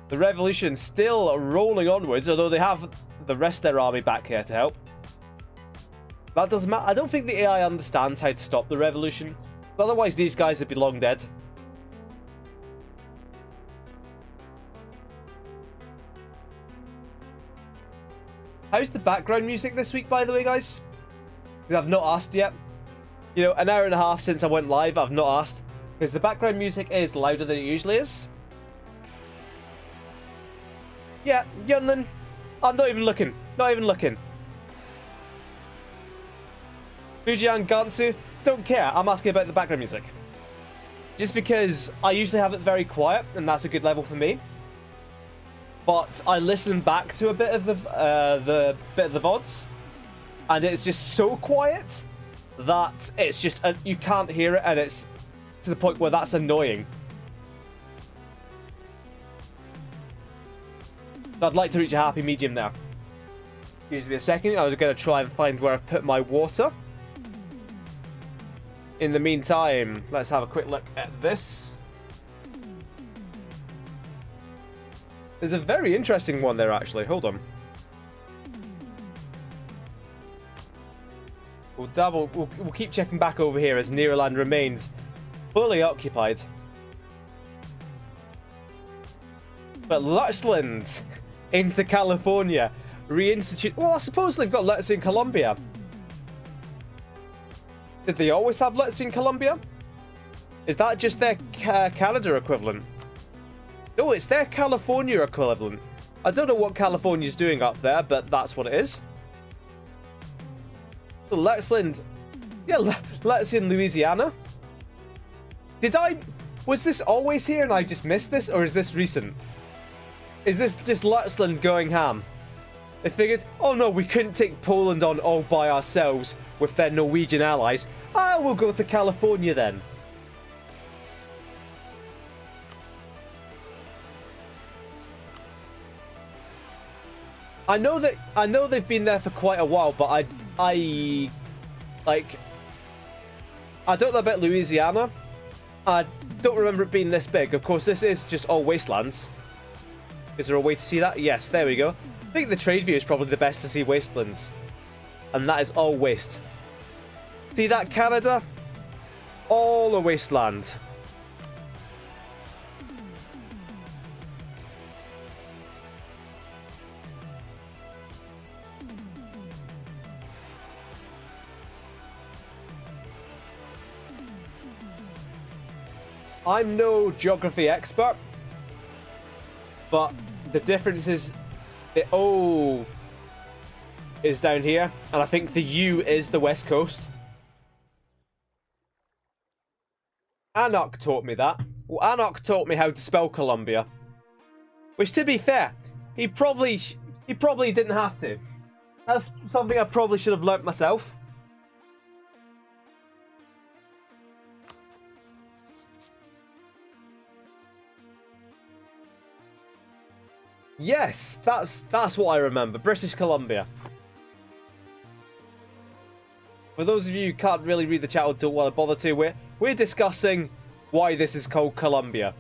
The revolution still rolling onwards, although they have the rest of their army back here to help. That doesn't matter. I don't think the AI understands how to stop the revolution. Otherwise, these guys would be long dead. How's the background music this week, by the way, guys? Because I've not asked yet. You know, an hour and a half since I went live, I've not asked. Because the background music is louder than it usually is. Yeah, Yunlin. I'm not even looking. Not even looking. Fujian Gansu. Don't care. I'm asking about the background music. Just because I usually have it very quiet, and that's a good level for me. But I listen back to a bit of the VODs, and it's just so quiet that it's just you can't hear it, and it's to the point where that's annoying. I'd like to reach a happy medium now. Excuse me a second. I was going to try and find where I put my water. In the meantime, let's have a quick look at this. There's a very interesting one there, actually. Hold on. We'll keep checking back over here as Neroland remains fully occupied. But Lutzland into California. Reinstitute. Well, I suppose they've got Lutz in Colombia. Did they always have Lutz in Colombia? Is that just their Canada equivalent? No, it's their California equivalent. I don't know what California's doing up there, but that's what it is. So Lutzland. Yeah, Lutz in Louisiana. Was this always here and I just missed this, or is this recent? Is this just Lutzland going ham? They figured, oh no, we couldn't take Poland on all by ourselves with their Norwegian allies. Ah, we'll go to California then. I know they've been there for quite a while, but I don't know about Louisiana. I don't remember it being this big. Of course, this is just all wastelands. Is there a way to see that? Yes, there we go. I think the trade view is probably the best to see wastelands. And that is all waste. See that, Canada? All a wasteland. I'm no geography expert, but the difference is the O is down here, and I think the U is the west coast. Anok taught me that. Well, Anok taught me how to spell Columbia, which, to be fair, he probably didn't have to. That's something I probably should have learnt myself. Yes, that's what I remember. British Columbia. For those of you who can't really read the chat or don't want to bother to, we're discussing why this is called Columbia.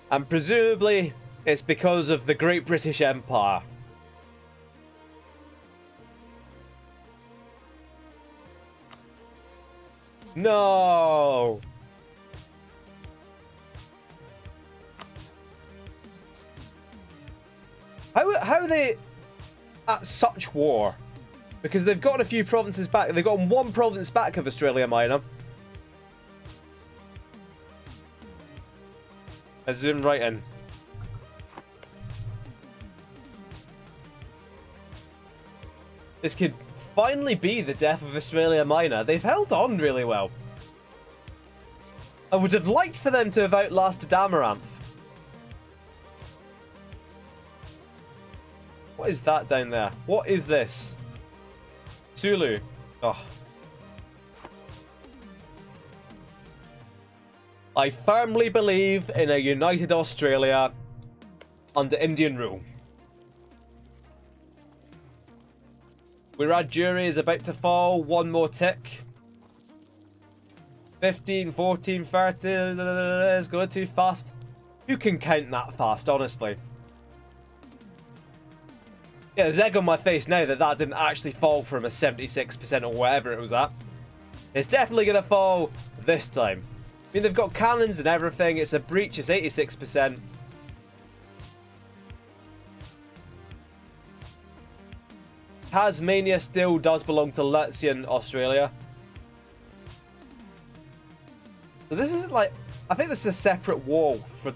And presumably, it's because of the Great British Empire. No! How are they at such war? Because they've got a few provinces back. They've got one province back of Australia Minor. I zoom right in. This could finally be the death of Australia Minor. They've held on really well. I would have liked for them to have outlasted Amaranth. What is that down there? What is this? Sulu. Oh. I firmly believe in a united Australia under Indian rule. Wiradjuri is about to fall. One more tick. 15, 14, 30. It's going too fast. Who can count that fast, honestly? Yeah, there's egg on my face now that didn't actually fall from a 76% or whatever it was at. It's definitely going to fall this time. I mean, they've got cannons and everything. It's a breach. It's 86%. Tasmania still does belong to Latvian Australia. So this isn't like... I think this is a separate war for...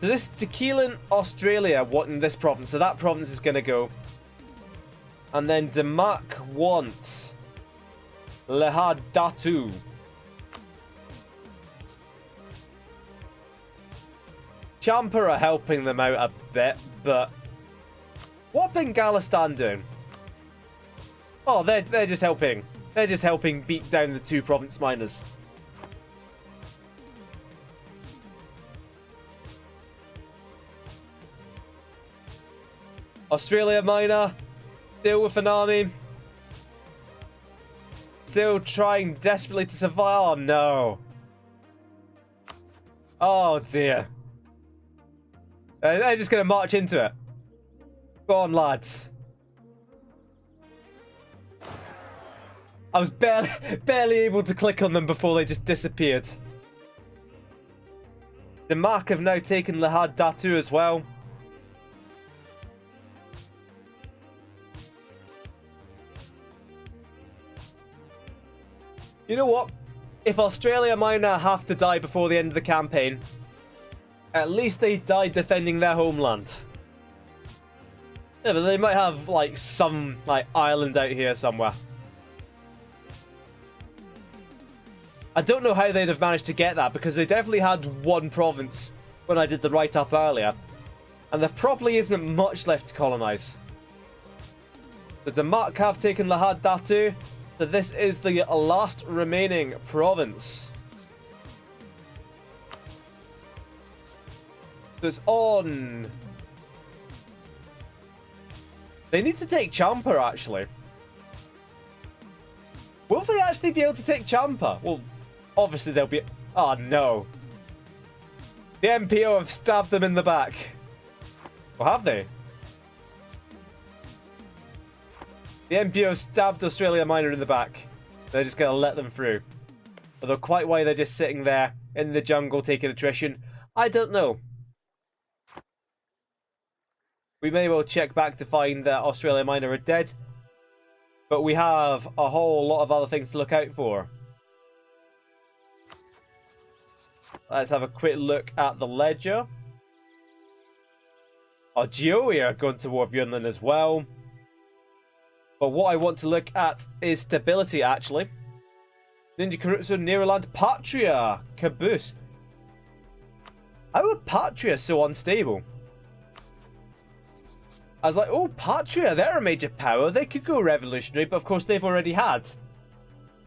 So this Tequilan Australia wanting this province. So that province is going to go. And then Demak wants Lehadatu. Champa are helping them out a bit, but what Bengalistan doing? Oh, they're just helping. They're just helping beat down the 2 province miners. Australia miner, still with an army. Still trying desperately to survive. Oh no. Oh dear. They're just going to march into it. Go on, lads. I was barely able to click on them before they just disappeared. The Mark have now taken Lahad Datu as well. You know what? If Australia Minor have to die before the end of the campaign, at least they died defending their homeland. Yeah, but they might have like some like island out here somewhere. I don't know how they'd have managed to get that, because they definitely had 1 province when I did the write-up earlier. And there probably isn't much left to colonize. The Denmark have taken Lahad Datu, so this is the last remaining province. So it's on. They need to take Champa, actually. Will they actually be able to take Champa? Well, obviously they'll be... Oh, no. The MPO have stabbed them in the back. Or have they? The MPO stabbed Australia Minor in the back. They're just going to let them through. Although quite why they're just sitting there in the jungle taking attrition, I don't know. We may well check back to find that Australia Minor are dead. But we have a whole lot of other things to look out for. Let's have a quick look at the ledger. Our Geoia are going to war with Yunnan as well. But what I want to look at is stability, actually. Ninja Karutsu, Neroland, Patria, Caboose. How are Patria so unstable? I was like, oh, Patria, they're a major power. They could go revolutionary, but of course they've already had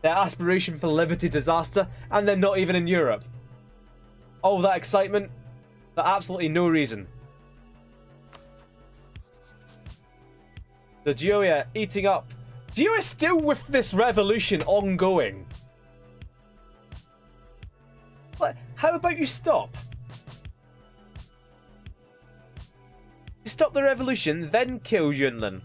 their aspiration for liberty disaster, and they're not even in Europe. All that excitement for absolutely no reason. The Geoia eating up. Geoia still with this revolution ongoing. How about you stop? Stop the revolution, then kill Yunnan.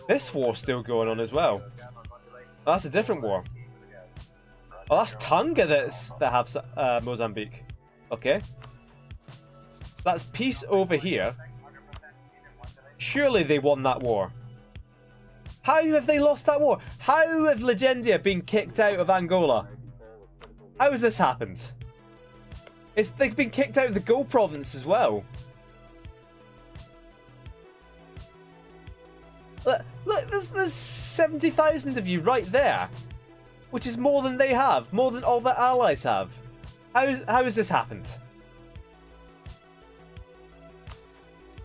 This war's still going on as well. Oh, that's a different war. Oh, that's Tonga that have Mozambique. Okay. That's peace over here. Surely they won that war. How have they lost that war? How have Legendia been kicked out of Angola? How has this happened? They've been kicked out of the Go province as well. Look, there's 70,000 of you right there. Which is more than they have. More than all their allies have. How has this happened?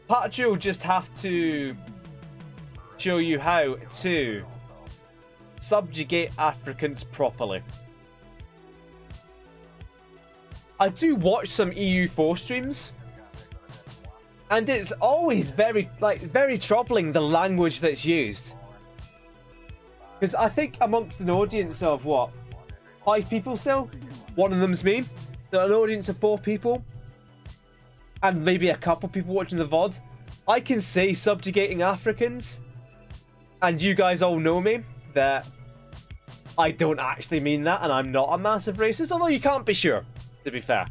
Patria will just have to show you how to subjugate Africans properly. I do watch some EU4 streams, and it's always very troubling the language that's used. Because I think amongst an audience of what, 5 people still, one of them's me, so an audience of 4 people, and maybe a couple people watching the VOD, I can say subjugating Africans, and you guys all know me that I don't actually mean that, and I'm not a massive racist, although you can't be sure, to be fair.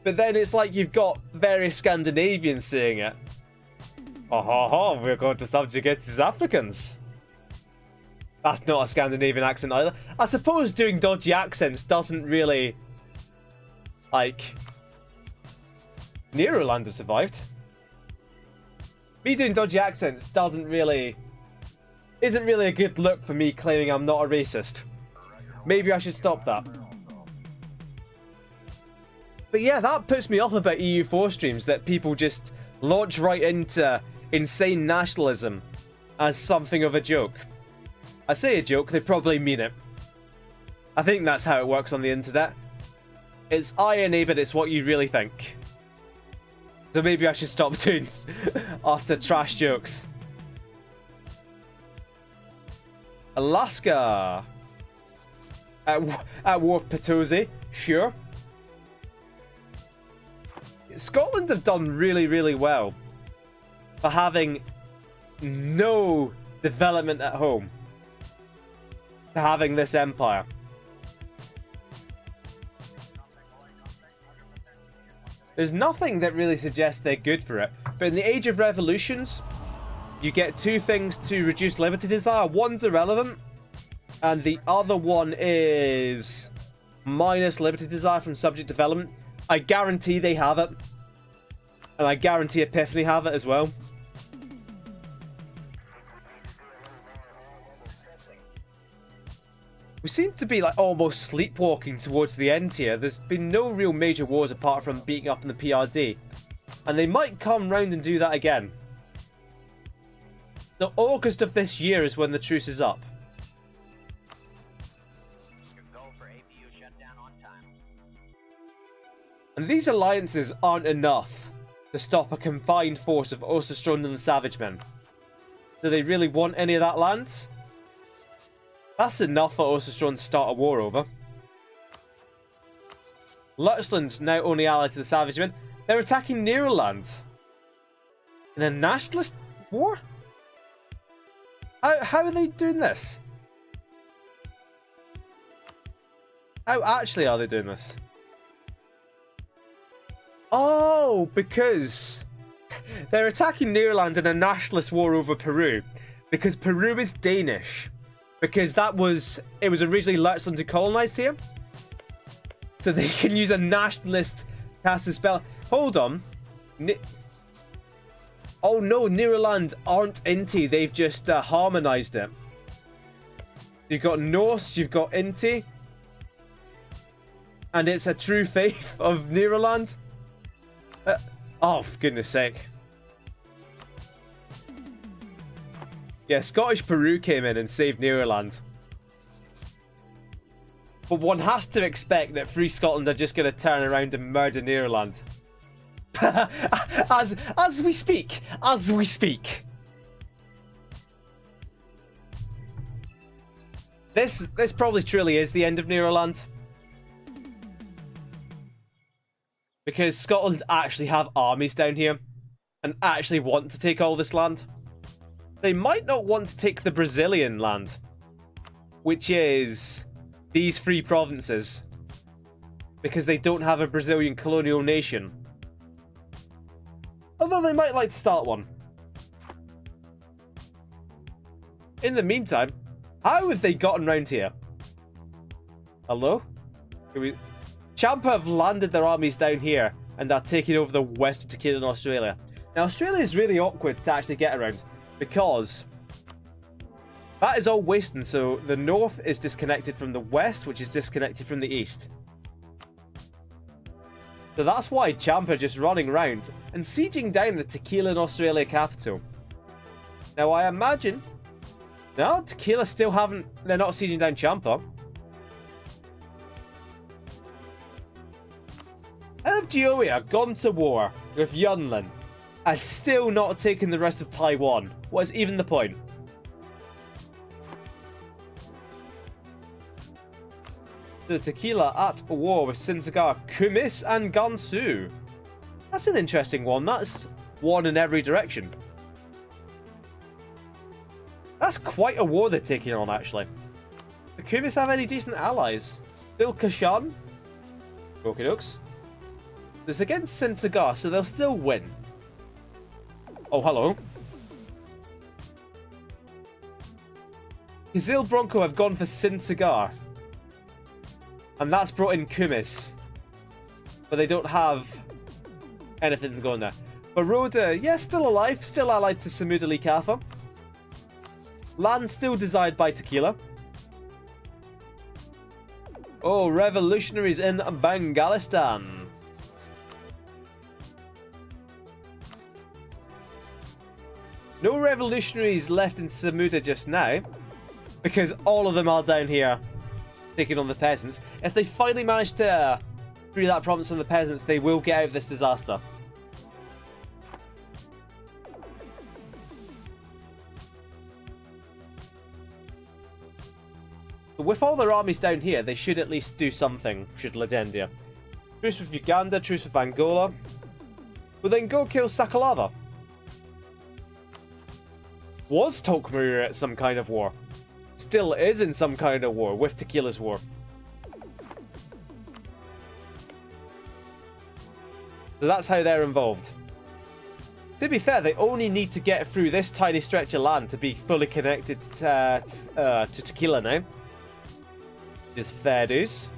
But then it's like you've got various Scandinavians saying it. Oh, ho, ho, we're going to subjugate these Africans. That's not a Scandinavian accent either. I suppose doing dodgy accents doesn't really... Like... Neroland has survived. Me doing dodgy accents isn't really a good look for me claiming I'm not a racist. Maybe I should stop that. But yeah, that puts me off about EU4 streams, that people just launch right into insane nationalism as something of a joke. I say a joke, they probably mean it. I think that's how it works on the internet. It's irony, but it's what you really think. So maybe I should stop doing utter trash jokes. Alaska. At war with Potosi, sure. Scotland have done really, really well for having no development at home to having this empire. There's nothing that really suggests they're good for it. But in the Age of Revolutions, you get two things to reduce liberty desire. One's irrelevant, and the other one is minus liberty desire from subject development. I guarantee they have it. And I guarantee Epiphany have it as well. We seem to be like almost sleepwalking towards the end here. There's been no real major wars apart from beating up in the PRD. And they might come round and do that again. Now, August of this year is when the truce is up. And these alliances aren't enough to stop a combined force of Osostron and the Savage Men. Do they really want any of that land? That's enough for Osostron to start a war over. Lutzeland, now only allied to the Savage Men, they're attacking Neroland. In a nationalist war? How are they doing this? How actually are they doing this? Oh, because they're attacking Neroland in a nationalist war over Peru. Because Peru is Danish. Because it was originally Lutzeland who colonized here. So they can use a nationalist cast a spell. Hold on. Oh no, Neroland aren't Inti. They've just harmonized it. You've got Norse, you've got Inti. And it's a true faith of Neroland. Oh, for goodness sake. Yeah, Scottish Peru came in and saved Neroland. But one has to expect that Free Scotland are just going to turn around and murder Neroland. as we speak. As we speak. This probably truly is the end of Neroland. Because Scotland actually have armies down here and actually want to take all this land. They might not want to take the Brazilian land, which is these three provinces, because they don't have a Brazilian colonial nation. Although they might like to start one. In the meantime, how have they gotten round here? Hello? Champa have landed their armies down here and are taking over the west of Tequila in Australia. Now, Australia is really awkward to actually get around because that is all western, so the north is disconnected from the west, which is disconnected from the east. So that's why Champa are just running around and sieging down the Tequila in Australia capital. Now, I imagine... No, Tequila still haven't... They're not sieging down Champa. How have Geoia gone to war with Yunlin and still not taken the rest of Taiwan? What is even the point? The Tequila at war with Sinsagar, Kumis, and Gansu. That's an interesting one. That's one in every direction. That's quite a war they're taking on, actually. The Kumis have any decent allies? Still Kashan? Okie dokes. It's against Sinsagar, so they'll still win. Oh, hello. Kizil Bronco have gone for Sinsagar. And that's brought in Kumis. But they don't have anything going there. Baroda, yeah, still alive. Still allied to Samudali Kapha. Land still desired by Tequila. Oh, revolutionaries in Bangalistan. No revolutionaries left in Samuda just now, because all of them are down here taking on the peasants. If they finally manage to free that province from the peasants, they will get out of this disaster. But with all their armies down here, they should at least do something, should Legendia. Truce with Uganda, truce with Angola. We'll then go kill Sakalava. Was Tokmaru at some kind of war? Still is in some kind of war with Tequila's war. So that's how they're involved. To be fair, they only need to get through this tiny stretch of land to be fully connected to Tequila now. Which is fair dues.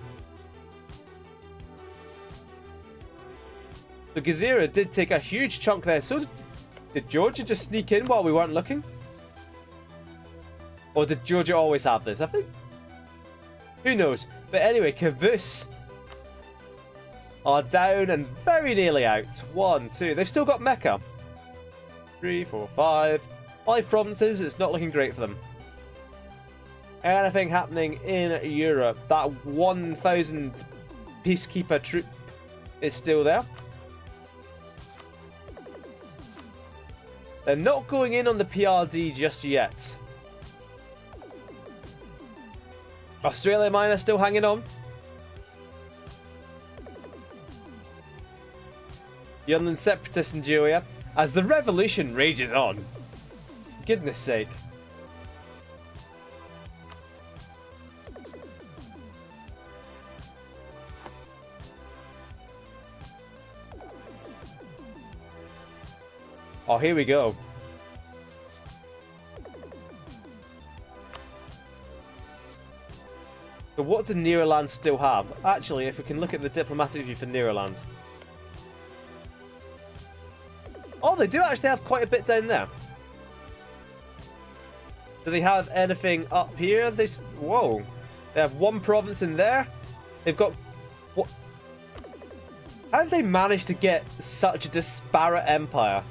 So Gezira did take a huge chunk there. So did Georgia just sneak in while we weren't looking? Or did Georgia always have this? I think. Who knows? But anyway, Caboose are down and very nearly out. 1, 2. They've still got Mecca. 3, 4, 5. 5 provinces. It's not looking great for them. Anything happening in Europe? That 1,000 peacekeeper troop is still there. They're not going in on the PRD just yet. Australia Minor still hanging on. Yunnan Separatists in Georgia as the revolution rages on. For goodness sake. Oh, here we go. So what do Neroland still have? Actually, if we can look at the diplomatic view for Neroland. Oh, they do actually have quite a bit down there. Do they have anything up here? Whoa. They have 1 province in there. They've got... What? How have they managed to get such a disparate empire?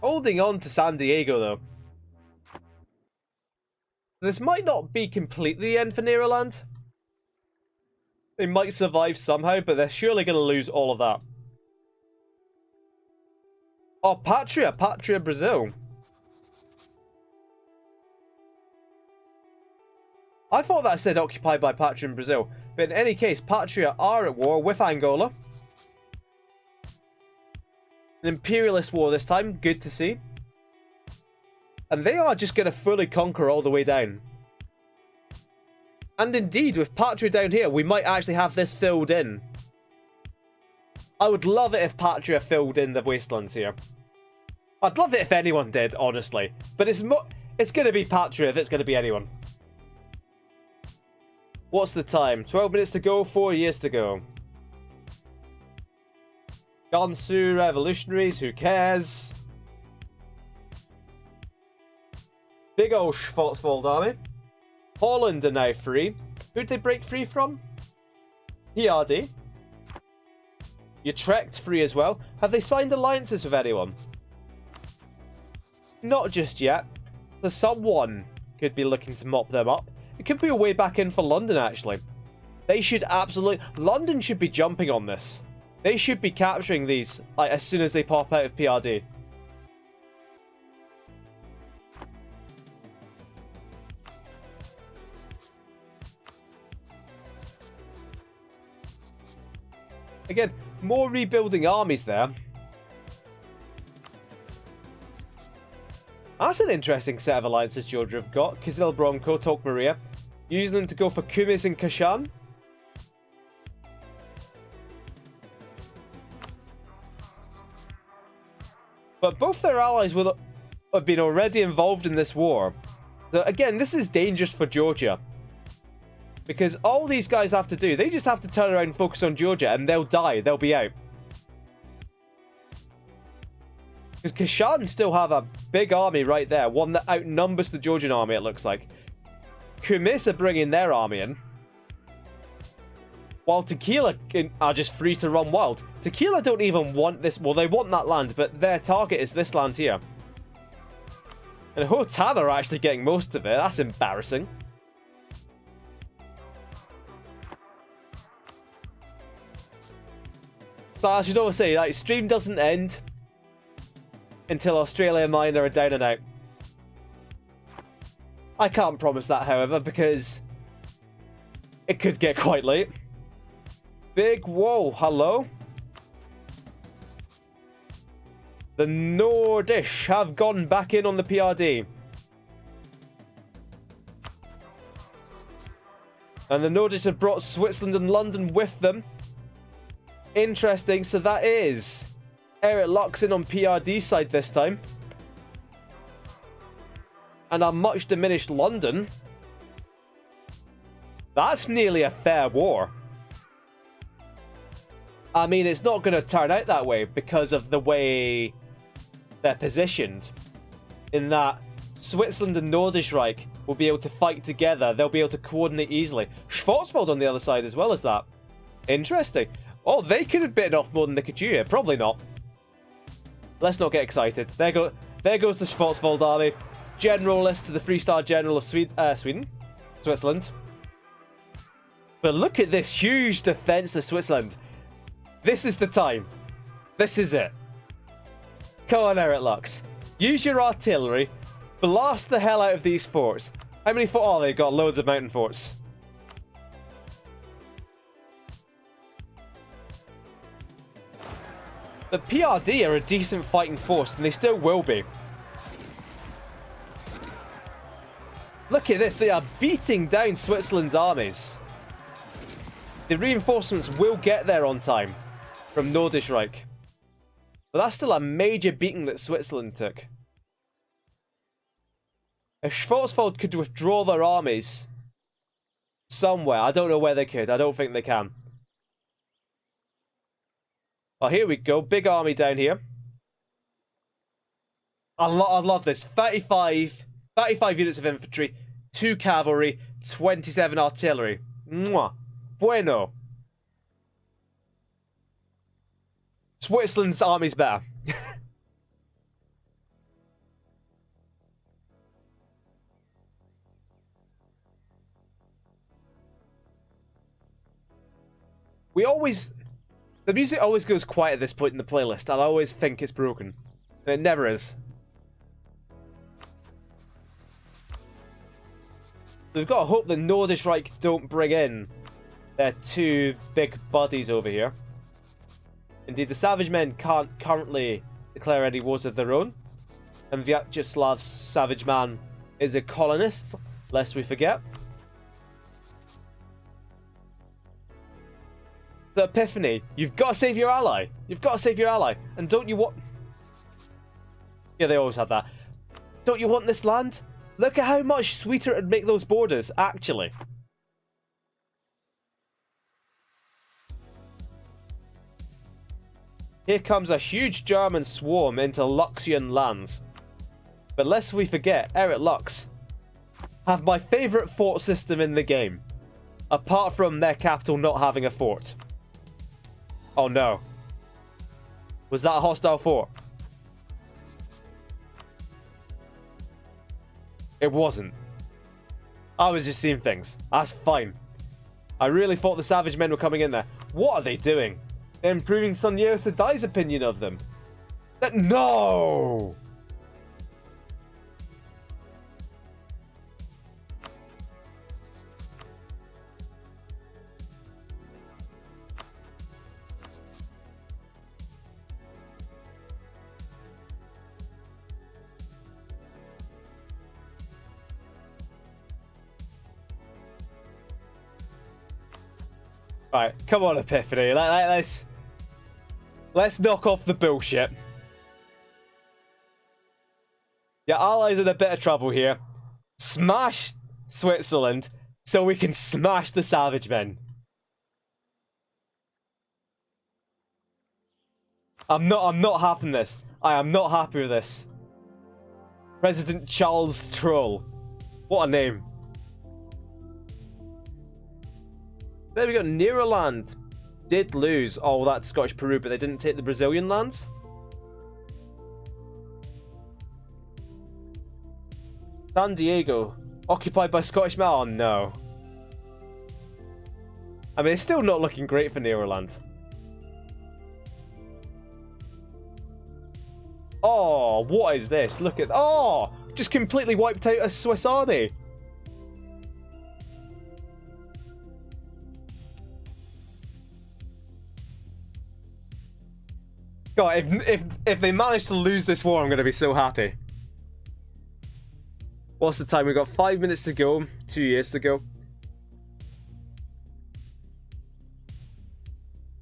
Holding on to San Diego, though. This might not be completely the end for Neroland. They might survive somehow, but they're surely going to lose all of that. Oh, Patria Brazil. I thought that said occupied by Patria in Brazil, but in any case, Patria are at war with Angola. An imperialist war this time, good to see. And they are just going to fully conquer all the way down. And indeed, with Patria down here, we might actually have this filled in. I would love it if Patria filled in the wastelands here. I'd love it if anyone did, honestly. But it's going to be Patria if it's going to be anyone. What's the time? 12 minutes to go, 4 years to go. Gansu revolutionaries, who cares? Big ol' Schwarzwald army. Holland are now free. Who'd they break free from? PRD. Utrecht free as well. Have they signed alliances with anyone? Not just yet. So someone could be looking to mop them up. It could be a way back in for London, actually. They should absolutely... London should be jumping on this. They should be capturing these like, as soon as they pop out of PRD. Again, more rebuilding armies there. That's an interesting set of alliances Georgia have got. Kizil Bronco, Tok Maria. Using them to go for Kumis and Kashan. But both their allies will have been already involved in this war. So again, this is dangerous for Georgia. Because all these guys have to do, they just have to turn around and focus on Georgia and they'll die. They'll be out. Because Kashan still have a big army right there. One that outnumbers the Georgian army, it looks like. Kumis are bringing their army in. While Tequila are just free to run wild. Tequila don't even want this. Well, they want that land, but their target is this land here. And Hotan are actually getting most of it. That's embarrassing. So I should always say, like, stream doesn't end until Australia Minor are down and out. I can't promise that, however, because it could get quite late. Big whoa, hello. The Nordish have gone back in on the PRD. And the Nordish have brought Switzerland and London with them. Interesting, so that is Eric Lux in on PRD side this time. And a much diminished London. That's nearly a fair war. I mean, it's not going to turn out that way because of the way they're positioned. In that Switzerland and Nordischreich will be able to fight together. They'll be able to coordinate easily. Schwarzwald on the other side as well as that. Interesting. Oh, they could have bitten off more than they could chew here. Probably not. Let's not get excited. There goes the Schwarzwald army. Generalist to the 3-star general of Switzerland. But look at this huge defense of Switzerland. This is the time. This is it. Come on, Eric Lux. Use your artillery. Blast the hell out of these forts. How many forts? Oh, they've got loads of mountain forts. The PRD are a decent fighting force, and they still will be. Look at this. They are beating down Switzerland's armies. The reinforcements will get there on time from Nordischreich. But that's still a major beating that Switzerland took. If Schwarzwald could withdraw their armies somewhere, I don't know where they could. I don't think they can. Oh, here we go. Big army down here. I love this. 35 units of infantry, 2 cavalry, 27 artillery. Mwah. Bueno. Switzerland's army's better. The music always goes quiet at this point in the playlist, and I always think it's broken. And it never is. We've got to hope the Nordischreich don't bring in their 2 big buddies over here. Indeed, the Savage Men can't currently declare any wars of their own. And Vyacheslav Savage Man is a colonist, lest we forget. The Epiphany, you've got to save your ally. You've got to save your ally. And don't you want... Yeah, they always have that. Don't you want this land? Look at how much sweeter it would make those borders, actually. Here comes a huge German swarm into Luxian lands. But lest we forget, Eric Lux have my favourite fort system in the game. Apart from their capital not having a fort. Oh no. Was that a hostile fort? It wasn't. I was just seeing things. That's fine. I really thought the Savage Men were coming in there. What are they doing? They're improving Sun Yeo Sadai's opinion of them. No! Right, come on, Epiphany. Let's knock off the bullshit. Your allies in a bit of trouble here. Smash Switzerland so we can smash the Savage Men. I'm not having this. I am not happy with this. President Charles Troll. What a name. There we go. Neroland did lose all that Scottish Peru, but they didn't take the Brazilian lands. San Diego, occupied by Scottish men. Oh no. I mean, it's still not looking great for Neroland. Oh, what is this? Look at... Oh! Just completely wiped out a Swiss army. God, if they manage to lose this war, I'm going to be so happy. What's the time? We've got 5 minutes to go. 2 years to go.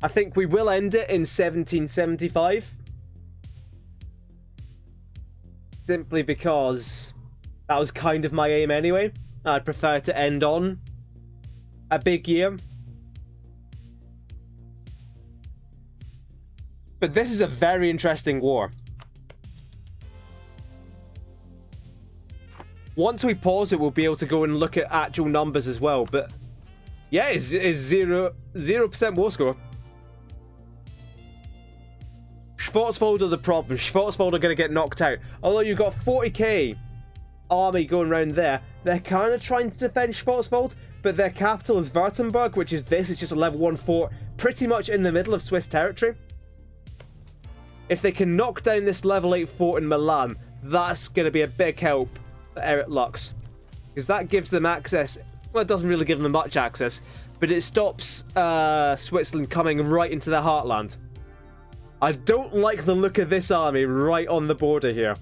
I think we will end it in 1775. Simply because that was kind of my aim anyway. I'd prefer to end on a big year. But this is a very interesting war. Once we pause it, we'll be able to go and look at actual numbers as well. But yeah, it's 0% war score. Schwarzwald are the problem. Schwarzwald are going to get knocked out. Although you've got 40k army going around there, they're kind of trying to defend Schwarzwald, but their capital is Württemberg, which is this. It's just a level 1 fort, pretty much in the middle of Swiss territory. If they can knock down this level 8 fort in Milan, that's going to be a big help for Eric Lux. Because that gives them access. Well, it doesn't really give them much access, but it stops Switzerland coming right into their heartland. I don't like the look of this army right on the border here.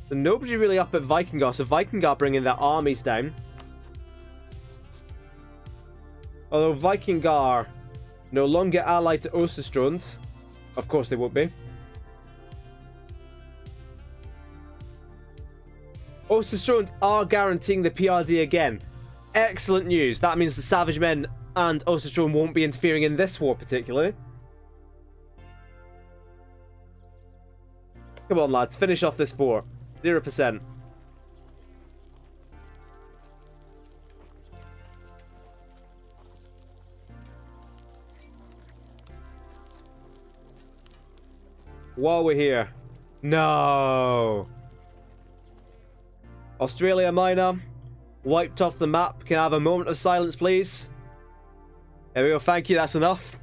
So nobody really up at Vikingar, so Vikingar bringing their armies down. Although Vikingar no longer allied to Österström. Of course they won't be. Österström are guaranteeing the PRD again. Excellent news. That means the Savage Men and Österström won't be interfering in this war particularly. Come on, lads. Finish off this war. 0%. While we're here. No. Australia Minor. Wiped off the map. Can I have a moment of silence, please? There we go. Thank you. That's enough.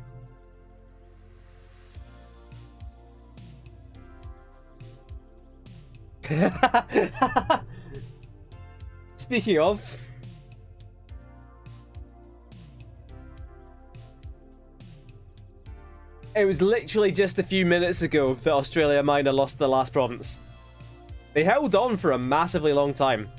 Speaking of, it was literally just a few minutes ago that Australia Minor lost the last province. They held on for a massively long time.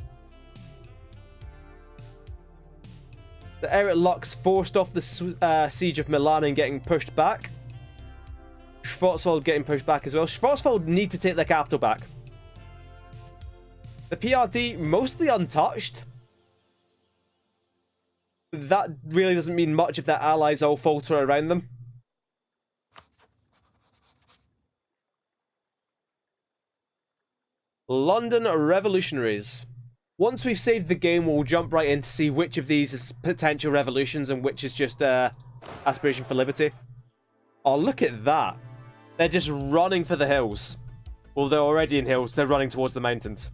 The Eric Lux forced off the siege of Milan and getting pushed back. Schwarzwald getting pushed back as well. Schwarzwald need to take their capital back. The PRD mostly untouched. That really doesn't mean much if their allies all falter around them. London Revolutionaries. Once we've saved the game, we'll jump right in to see which of these is potential revolutions and which is just aspiration for liberty. Oh, look at that. They're just running for the hills. Well, they're already in hills. They're running towards the mountains.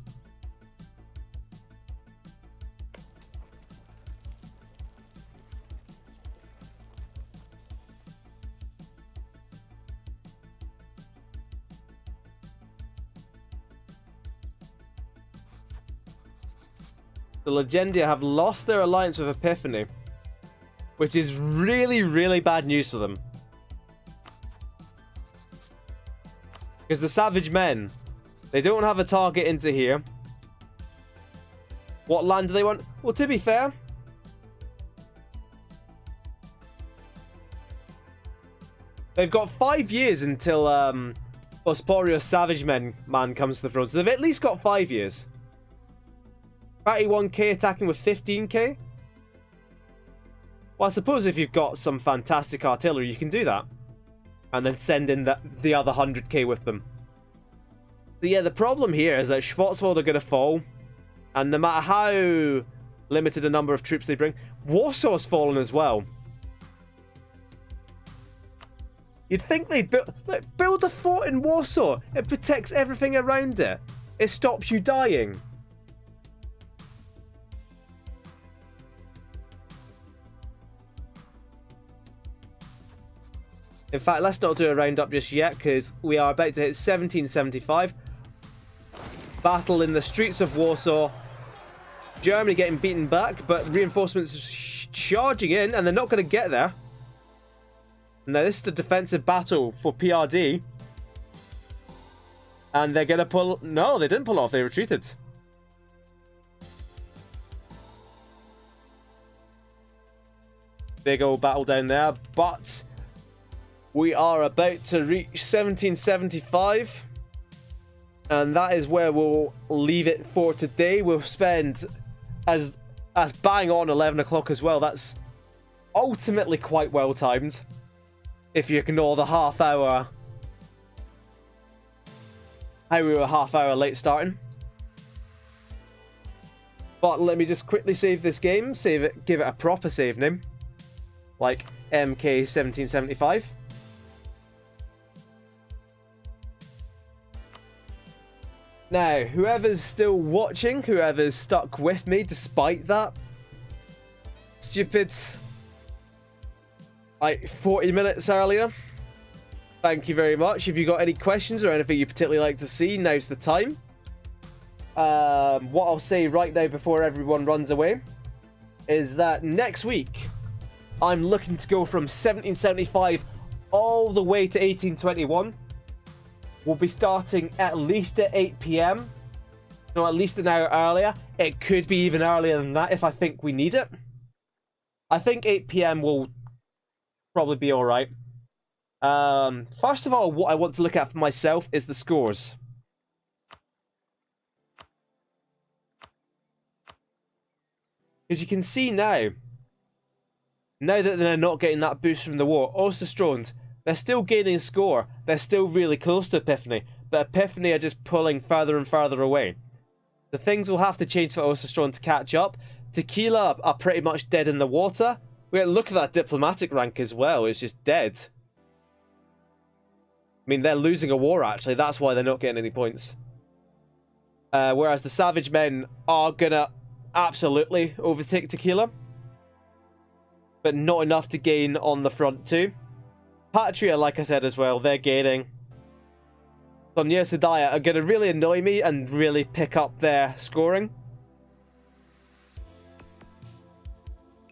The Legendia have lost their alliance with Epiphany, which is really, really bad news for them. Because the Savage Men, they don't have a target into here. What land do they want? Well, to be fair, they've got 5 years until Osporio's Savage Man comes to the front. So they've at least got 5 years. 31k attacking with 15k? Well, I suppose if you've got some fantastic artillery, you can do that. And then send in the other 100k with them. So yeah, the problem here is that Schwarzwald are going to fall, and no matter how limited a number of troops they bring, Warsaw's fallen as well. You'd think they build a fort in Warsaw. It protects everything around it. It stops you dying. In fact, let's not do a roundup just yet, because we are about to hit 1775. Battle in the streets of Warsaw. Germany getting beaten back, but reinforcements charging in, and they're not going to get there. Now, this is a defensive battle for PRD. And they're going to pull... No, they didn't pull off. They retreated. Big old battle down there, but... we are about to reach 1775, and that is where we'll leave it for today. We'll spend as bang on 11 o'clock as well. That's ultimately quite well timed, if you ignore the half hour, how we were a half hour late starting. But let me just quickly save this game, save it, give it a proper save name, like MK1775. Now, whoever's still watching, whoever's stuck with me despite that stupid, like, 40 minutes earlier, thank you very much. If you got any questions or anything you particularly like to see, now's the time. What I'll say right now before everyone runs away is that next week I'm looking to go from 1775 all the way to 1821. We'll be starting at least at 8 PM. No, at least an hour earlier. It could be even earlier than that if I think we need it. I think 8 PM will probably be alright. First of all, what I want to look at for myself is the scores. As you can see now that they're not getting that boost from the war, Osterstrond, they're still gaining score. They're still really close to Epiphany, but Epiphany are just pulling further and further away. The things will have to change for Osterstrond to catch up. Tequila are pretty much dead in the water. Look at that diplomatic rank as well. It's just dead. I mean, they're losing a war, actually. That's why they're not getting any points. Whereas the Savage Men are going to absolutely overtake Tequila, but not enough to gain on the front too. Patria, like I said as well, they're gaining. Sonia Sedaya are going to really annoy me and really pick up their scoring.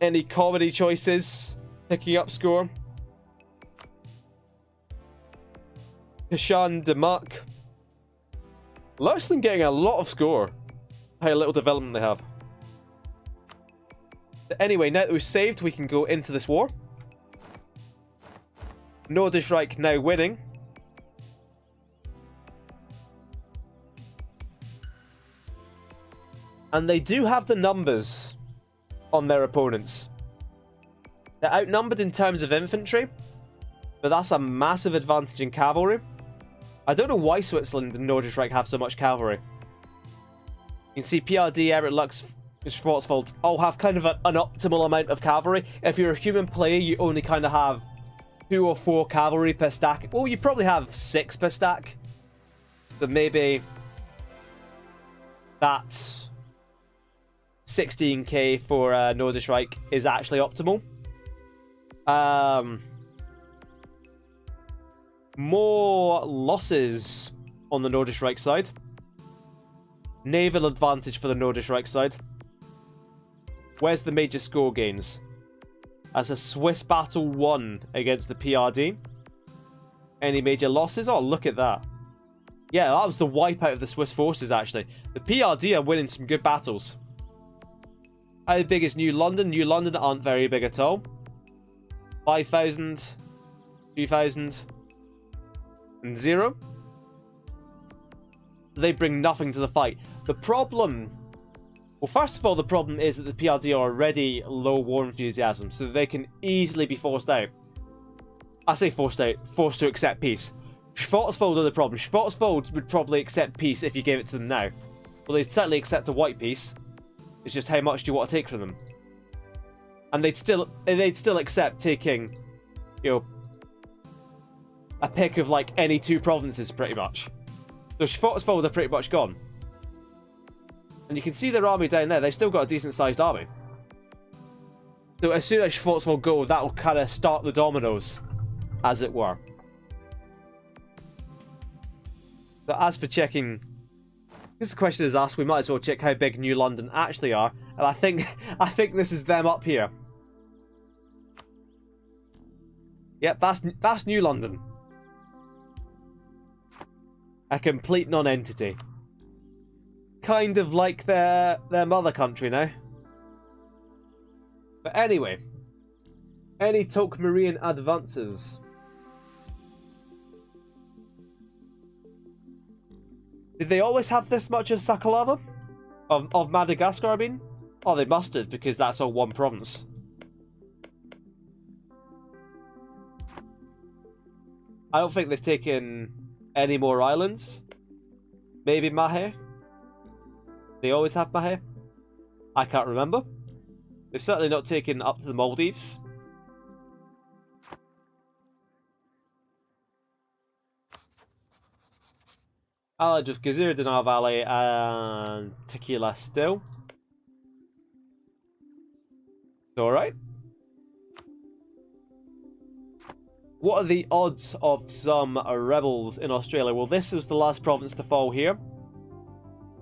Any comedy choices picking up score? Kashan Demark. Luxton getting a lot of score. How little development they have. Anyway, now that we've saved, we can go into this war. Nordischreich now winning. And they do have the numbers on their opponents. They're outnumbered in terms of infantry, but that's a massive advantage in cavalry. I don't know why Switzerland and Nordischreich have so much cavalry. You can see PRD, Everett, Lux, Schwarzwald all have kind of an optimal amount of cavalry. If you're a human player, you only kind of have 2 or 4 cavalry per stack. Well, you probably have 6 per stack. But maybe that 16k for Nordischreich is actually optimal. More losses on the Nordischreich side. Naval advantage for the Nordischreich side. Where's the major score gains? As a Swiss battle won against the PRD. Any major losses? Oh, look at that. Yeah, that was the wipeout of the Swiss forces, actually. The PRD are winning some good battles. How big is New London? New London aren't very big at all. 5,000, 2,000, and 0. They bring nothing to the fight. The problem... Well, first of all, the problem is that the PRD are already low war enthusiasm, so they can easily be forced out. I say forced out, forced to accept peace. Schwarzwald are the problem. Schwarzwald would probably accept peace if you gave it to them now. Well, they'd certainly accept a white peace. It's just how much do you want to take from them? And they'd still accept taking, you know, a pick of like any two provinces pretty much. So Schwarzwald are pretty much gone. And you can see their army down there. They've still got a decent sized army. So as soon as Schwarzwald go, that will kind of start the dominoes, as it were. So as for checking, this question is asked, we might as well check how big New London actually are. And I think this is them up here. Yep, that's New London. A complete non-entity. Kind of like their mother country now. But anyway, any Tolkmerian advances? Did they always have this much of Sakalava? Of Madagascar, I mean? Oh, they must have, because that's all one province. I don't think they've taken any more islands. Maybe Mahe? They always have Mahe? I can't remember. They've certainly not taken up to the Maldives. Allied with Gazir, Dinar Valley, and Tequila still. Alright. What are the odds of some rebels in Australia? Well, this was the last province to fall here.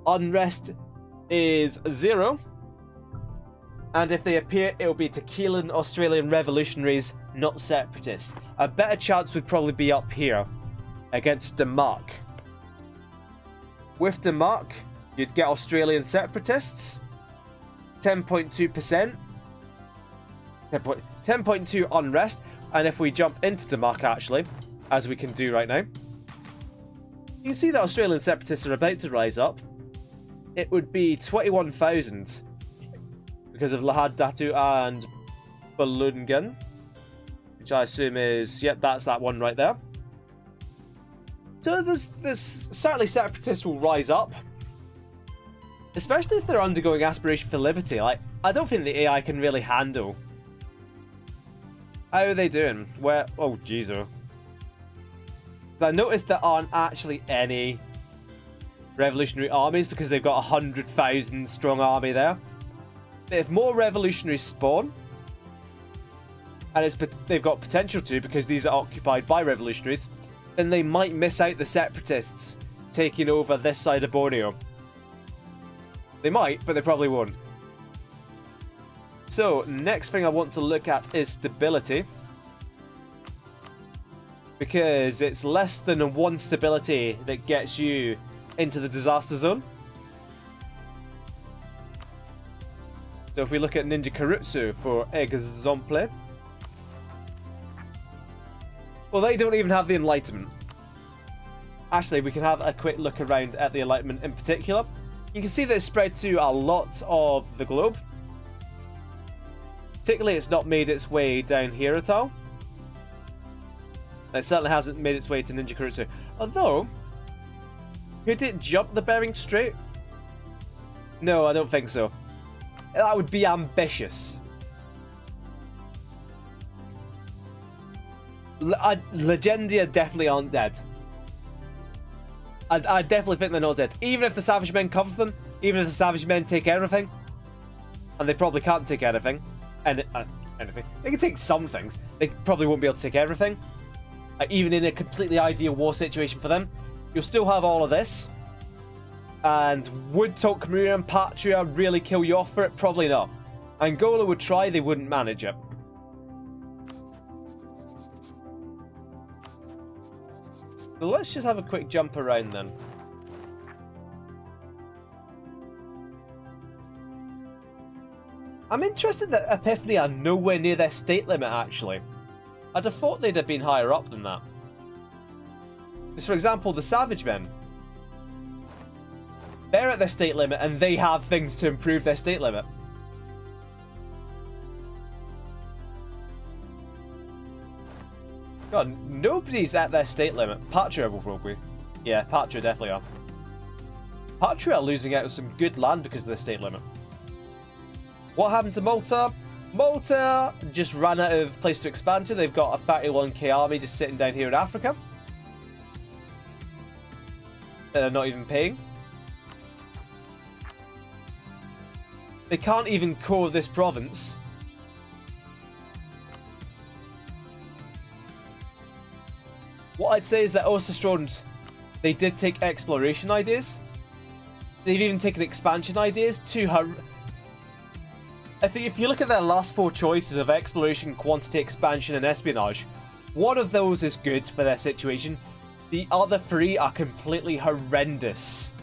Unrest is 0. And if they appear, it'll be Tequilan Australian revolutionaries, not separatists. A better chance would probably be up here against Denmark. With Denmark, you'd get Australian separatists. 10.2%. 10.2 unrest. And if we jump into Denmark, actually, as we can do right now, you can see that Australian separatists are about to rise up. It would be 21,000 because of Lahad Datu and Balungen, which I assume is, yep, that's that one right there. So there's certainly separatists will rise up, especially if they're undergoing aspiration for liberty. Like, I don't think the AI can really handle. How are they doing? Where? Oh, jeez. I noticed there aren't actually any revolutionary armies because they've got 100,000 strong army there. But if more revolutionaries spawn, and they've got potential to because these are occupied by revolutionaries, then they might miss out the separatists taking over this side of Borneo. They might, but they probably won't. So, next thing I want to look at is stability. Because it's less than 1 stability that gets you into the disaster zone. So if we look at Ninja Karutsu, for example, well, they don't even have the Enlightenment. Actually, we can have a quick look around at the Enlightenment in particular. You can see that it's spread to a lot of the globe. Particularly, it's not made its way down here at all. It certainly hasn't made its way to Ninja Karutsu. Although, could it jump the Bering Strait? No, I don't think so. That would be ambitious. Legendia definitely aren't dead. I definitely think they're not dead. Even if the Savage Men come for them, even if the Savage Men take everything, and they probably can't take anything, anything. They can take some things. They probably won't be able to take everything. Even in a completely ideal war situation for them, you'll still have all of this. And would Tolkmerian and Patria really kill you off for it? Probably not. Angola would try, they wouldn't manage it. So let's just have a quick jump around then. I'm interested that Epiphany are nowhere near their state limit, actually. I'd have thought they'd have been higher up than that. Because, for example, the Savage Men. They're at their state limit and they have things to improve their state limit. God, nobody's at their state limit. Patria will probably. Yeah, Patria definitely are. Patria are losing out on some good land because of the state limit. What happened to Malta? Malta just ran out of place to expand to. They've got a 31k army just sitting down here in Africa. They're not even paying. They can't even core this province. What I'd say is that Osterstrond, they did take exploration ideas. They've even taken expansion ideas to her. I think if you look at their last 4 choices of exploration, quantity, expansion, and espionage, one of those is good for their situation. The other 3 are completely horrendous.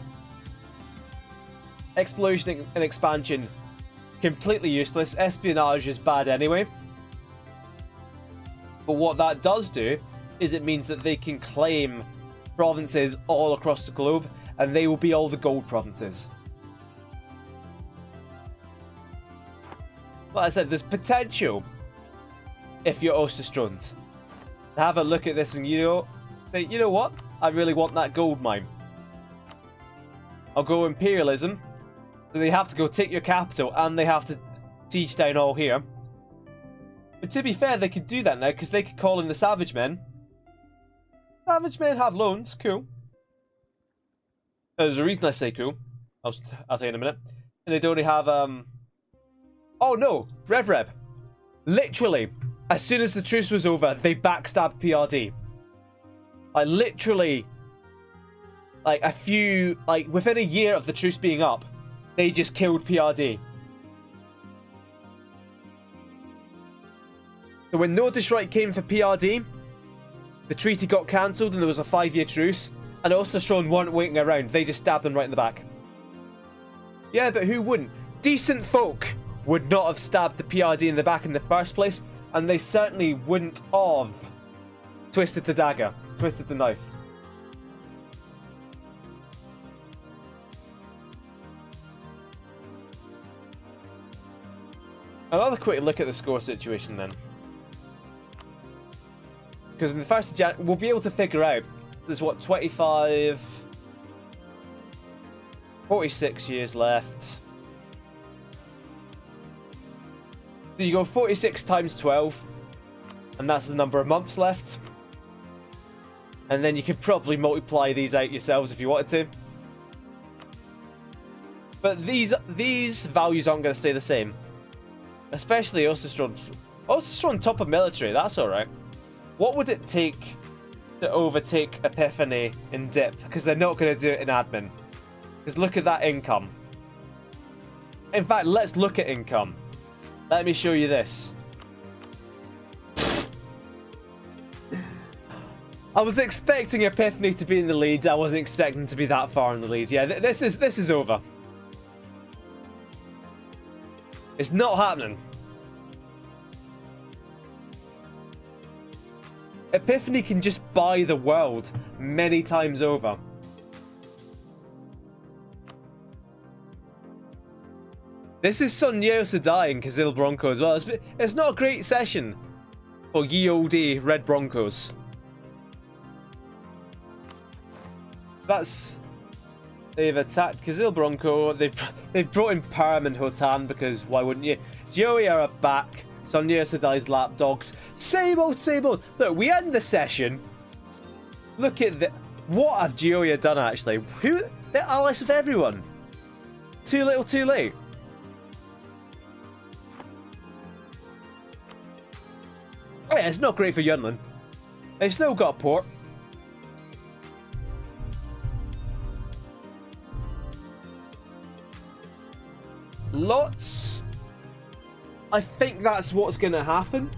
Exploration and expansion, completely useless. Espionage is bad anyway. But what that does do is it means that they can claim provinces all across the globe, and they will be all the gold provinces. Like I said, there's potential if you're Osterstrond to have a look at this and think, you know what? I really want that gold mine. I'll go imperialism. So they have to go take your capital and they have to siege down all here. But to be fair, they could do that now because they could call in the Savage Men. Savage Men have loans, cool. There's a reason I say cool. I'll tell you in a minute. And they don't have oh no, Rev. Literally, as soon as the truce was over, they backstabbed PRD. I literally, within a year of the truce being up, they just killed PRD. So when Nordischreich came for PRD, the treaty got cancelled and there was a 5-year truce, and Osterstrond weren't waiting around. They just stabbed them right in the back. Yeah, but who wouldn't? Decent folk would not have stabbed the PRD in the back in the first place, and they certainly wouldn't have twisted the dagger, twisted the knife. Another quick look at the score situation then. Because in the 1st of January, we'll be able to figure out, there's what, 25, 46 years left. So you go 46 times 12, and that's the number of months left. And then you could probably multiply these out yourselves if you wanted to. But these values aren't going to stay the same. Especially Osterstrond. Osterstrond top of military, that's alright. What would it take to overtake Epiphany in dip? Because they're not going to do it in admin. Because look at that income. In fact, let's look at income. Let me show you this. I was expecting Epiphany to be in the lead. I wasn't expecting them to be that far in the lead. Yeah, this is over. It's not happening. Epiphany can just buy the world many times over. This is Sonnier Sedai and Kazil Bronco as well. It's not a great session for ye olde Red Broncos. They've attacked Kazil Bronco. They've brought in Perm and Hotan because why wouldn't you? Joey are back. Sonnier Sedai's lapdogs. Same old, same old. Look, we end the session. Look at the... What have Gioia done, actually? They're allies with everyone. Too little, too late. Oh yeah, it's not great for Yunlin. They've still got a port. Lots... I think that's what's going to happen.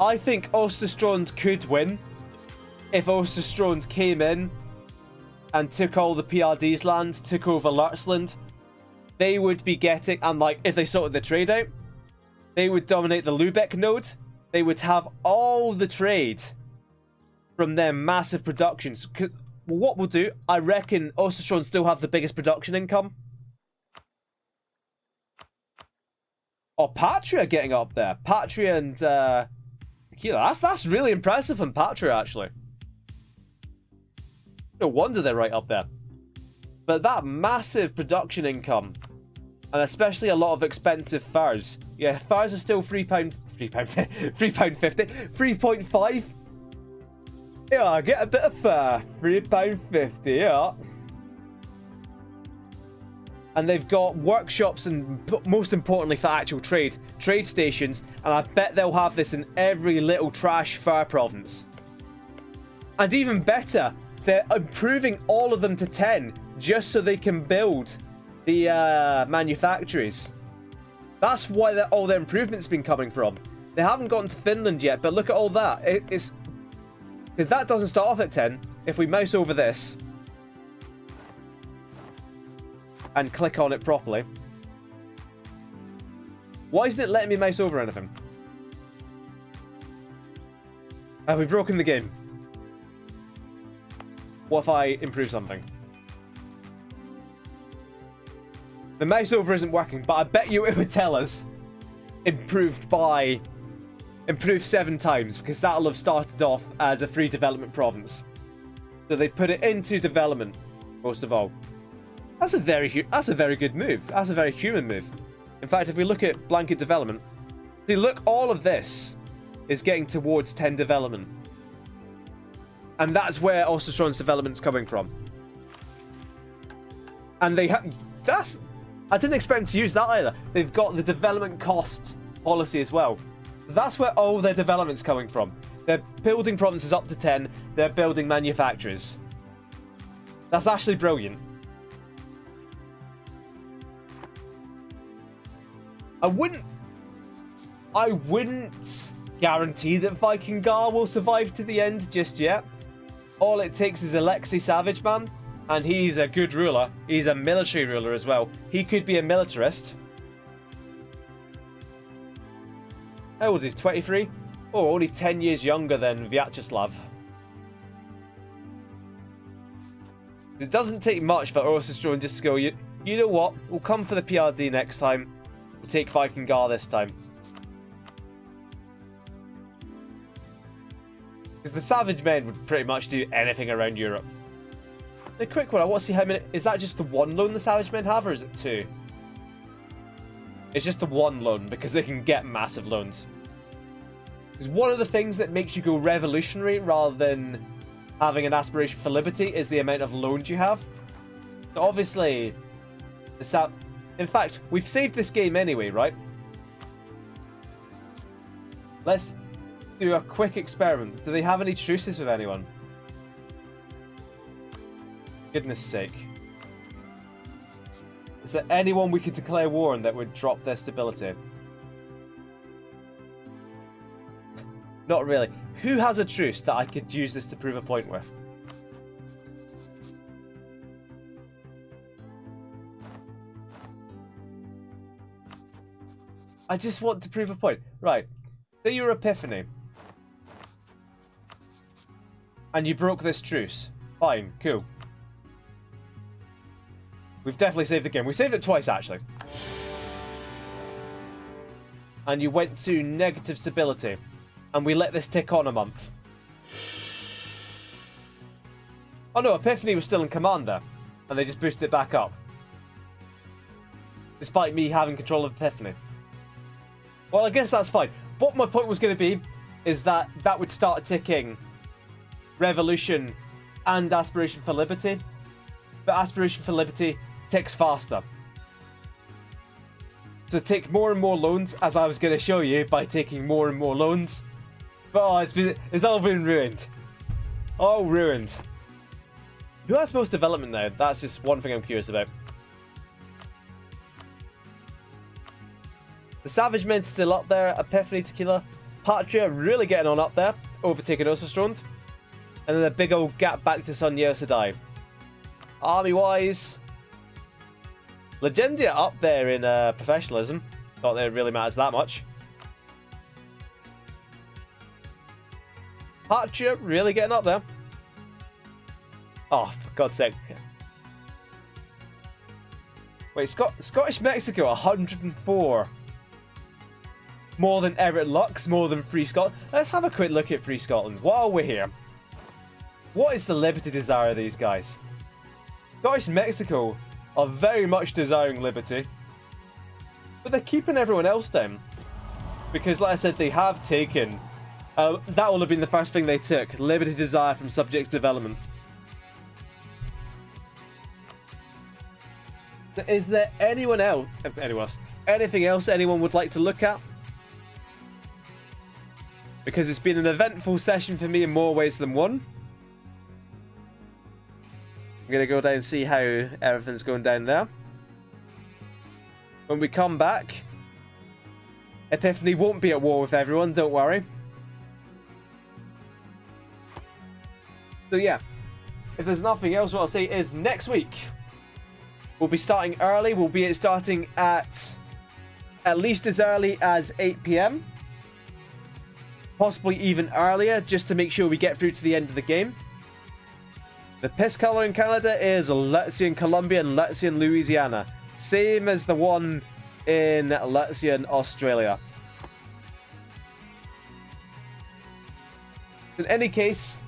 I think Osterstrond could win if Osterstrond came in and took all the PRD's land, took over Lurtzland. They would be getting, and if they sorted the trade out, they would dominate the Lubeck node. They would have all the trade from their massive productions. What we'll do, I reckon Osterstrond still have the biggest production income. Or Patria getting up there. Patria and Tequila. That's really impressive from Patria, actually. No wonder they're right up there. But that massive production income, and especially a lot of expensive furs. Yeah, furs are still £3.50. Yeah, get a bit of fur. £3.50, yeah. And they've got workshops and, most importantly for actual trade stations, and I bet they'll have this in every little trash fur province. And even better, they're improving all of them to 10 just so they can build the manufactories. That's why all their improvements been coming from. They haven't gotten to Finland yet, but look at all that. It's because that doesn't start off at 10. If we mouse over this and click on it properly. Why isn't it letting me mouse over anything? Have we broken the game? What if I improve something? The mouse over isn't working, but I bet you it would tell us improved 7 times, because that'll have started off as a free development province. So they put it into development, most of all. That's a very good move. That's a very human move. In fact, if we look at blanket development, see, look, all of this is getting towards 10 development. And that's where Osterstron's development's coming from. And they have... I didn't expect them to use that either. They've got the development cost policy as well. That's where all their development's coming from. They're building provinces up to 10. They're building manufacturers. That's actually brilliant. I wouldn't guarantee that Viking Gar will survive to the end just yet. All it takes is Alexei Savage Man, and he's a good ruler. He's a military ruler as well. He could be a militarist. How old is he? 23? Oh, only 10 years younger than Vyacheslav. It doesn't take much for Osterstron just to go, you know what? We'll come for the PRD next time. We'll take Viking Gar this time. Because the Savage Men would pretty much do anything around Europe. A quick one, I want to see how many... Is that just the one loan the Savage Men have, or is it 2? It's just the one loan, because they can get massive loans. Because one of the things that makes you go revolutionary rather than having an aspiration for liberty is the amount of loans you have. So obviously, in fact, we've saved this game anyway, right? Let's do a quick experiment. Do they have any truces with anyone? Goodness sake. Is there anyone we could declare war on that would drop their stability? Not really. Who has a truce that I could use this to prove a point with? I just want to prove a point. Right. Say you're Epiphany. And you broke this truce. Fine. Cool. We've definitely saved the game. We saved it twice, actually. And you went to negative stability. And we let this tick on a month. Oh no, Epiphany was still in command there. And they just boosted it back up. Despite me having control of Epiphany. Well, I guess that's fine. What my point was going to be is that that would start ticking Revolution and Aspiration for Liberty. But Aspiration for Liberty ticks faster. So take more and more loans, as I was going to show you, by taking more and more loans. But oh, it's all been ruined. All ruined. Who has most development now? That's just one thing I'm curious about. The Savage Men's still up there. Epiphany, Tequila, Patria really getting on up there, overtaking Osterstrond. And then a big old gap back to Sun Sedai. Army-wise, Legendia up there in professionalism. Not that it really matters that much. Patria really getting up there. Oh, for God's sake. Wait, Scottish Mexico, 104. more than Everett Lux, more than Free Scotland. Let's have a quick look at Free Scotland while we're here. What is the liberty desire of these guys? Scottish Mexico are very much desiring liberty, but they're keeping everyone else down. Because, like I said, they have taken... that will have been the first thing they took. Liberty desire from subject development. Is there anything else anyone would like to look at? Because it's been an eventful session for me in more ways than one. I'm going to go down and see how everything's going down there. When we come back, Epiphany won't be at war with everyone, don't worry. So yeah, if there's nothing else, what I'll say is next week we'll be starting early. We'll be starting at least as early as 8 PM. Possibly even earlier, just to make sure we get through to the end of the game. The piss color in Canada is Latvian Colombia and Latvian Louisiana. Same as the one in Latvian Australia. In any case,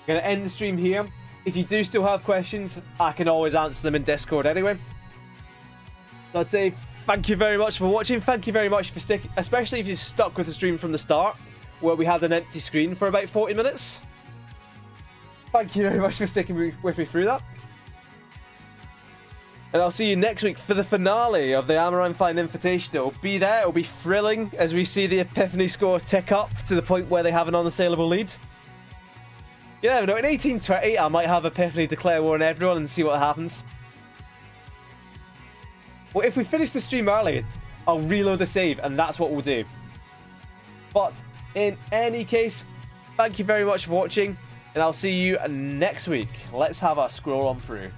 I'm going to end the stream here. If you do still have questions, I can always answer them in Discord anyway. So I'd say thank you very much for watching. Thank you very much for sticking, especially if you stuck with the stream from the start, where we had an empty screen for about 40 minutes. Thank you very much for sticking with me through that. And I'll see you next week for the finale of the Amaranthine Invitational. Be there, it'll be thrilling as we see the Epiphany score tick up to the point where they have an unassailable lead. You never know, in 1820 I might have Epiphany declare war on everyone and see what happens. Well, if we finish the stream early, I'll reload the save and that's what we'll do. But in any case, thank you very much for watching and I'll see you next week. Let's have a scroll on through.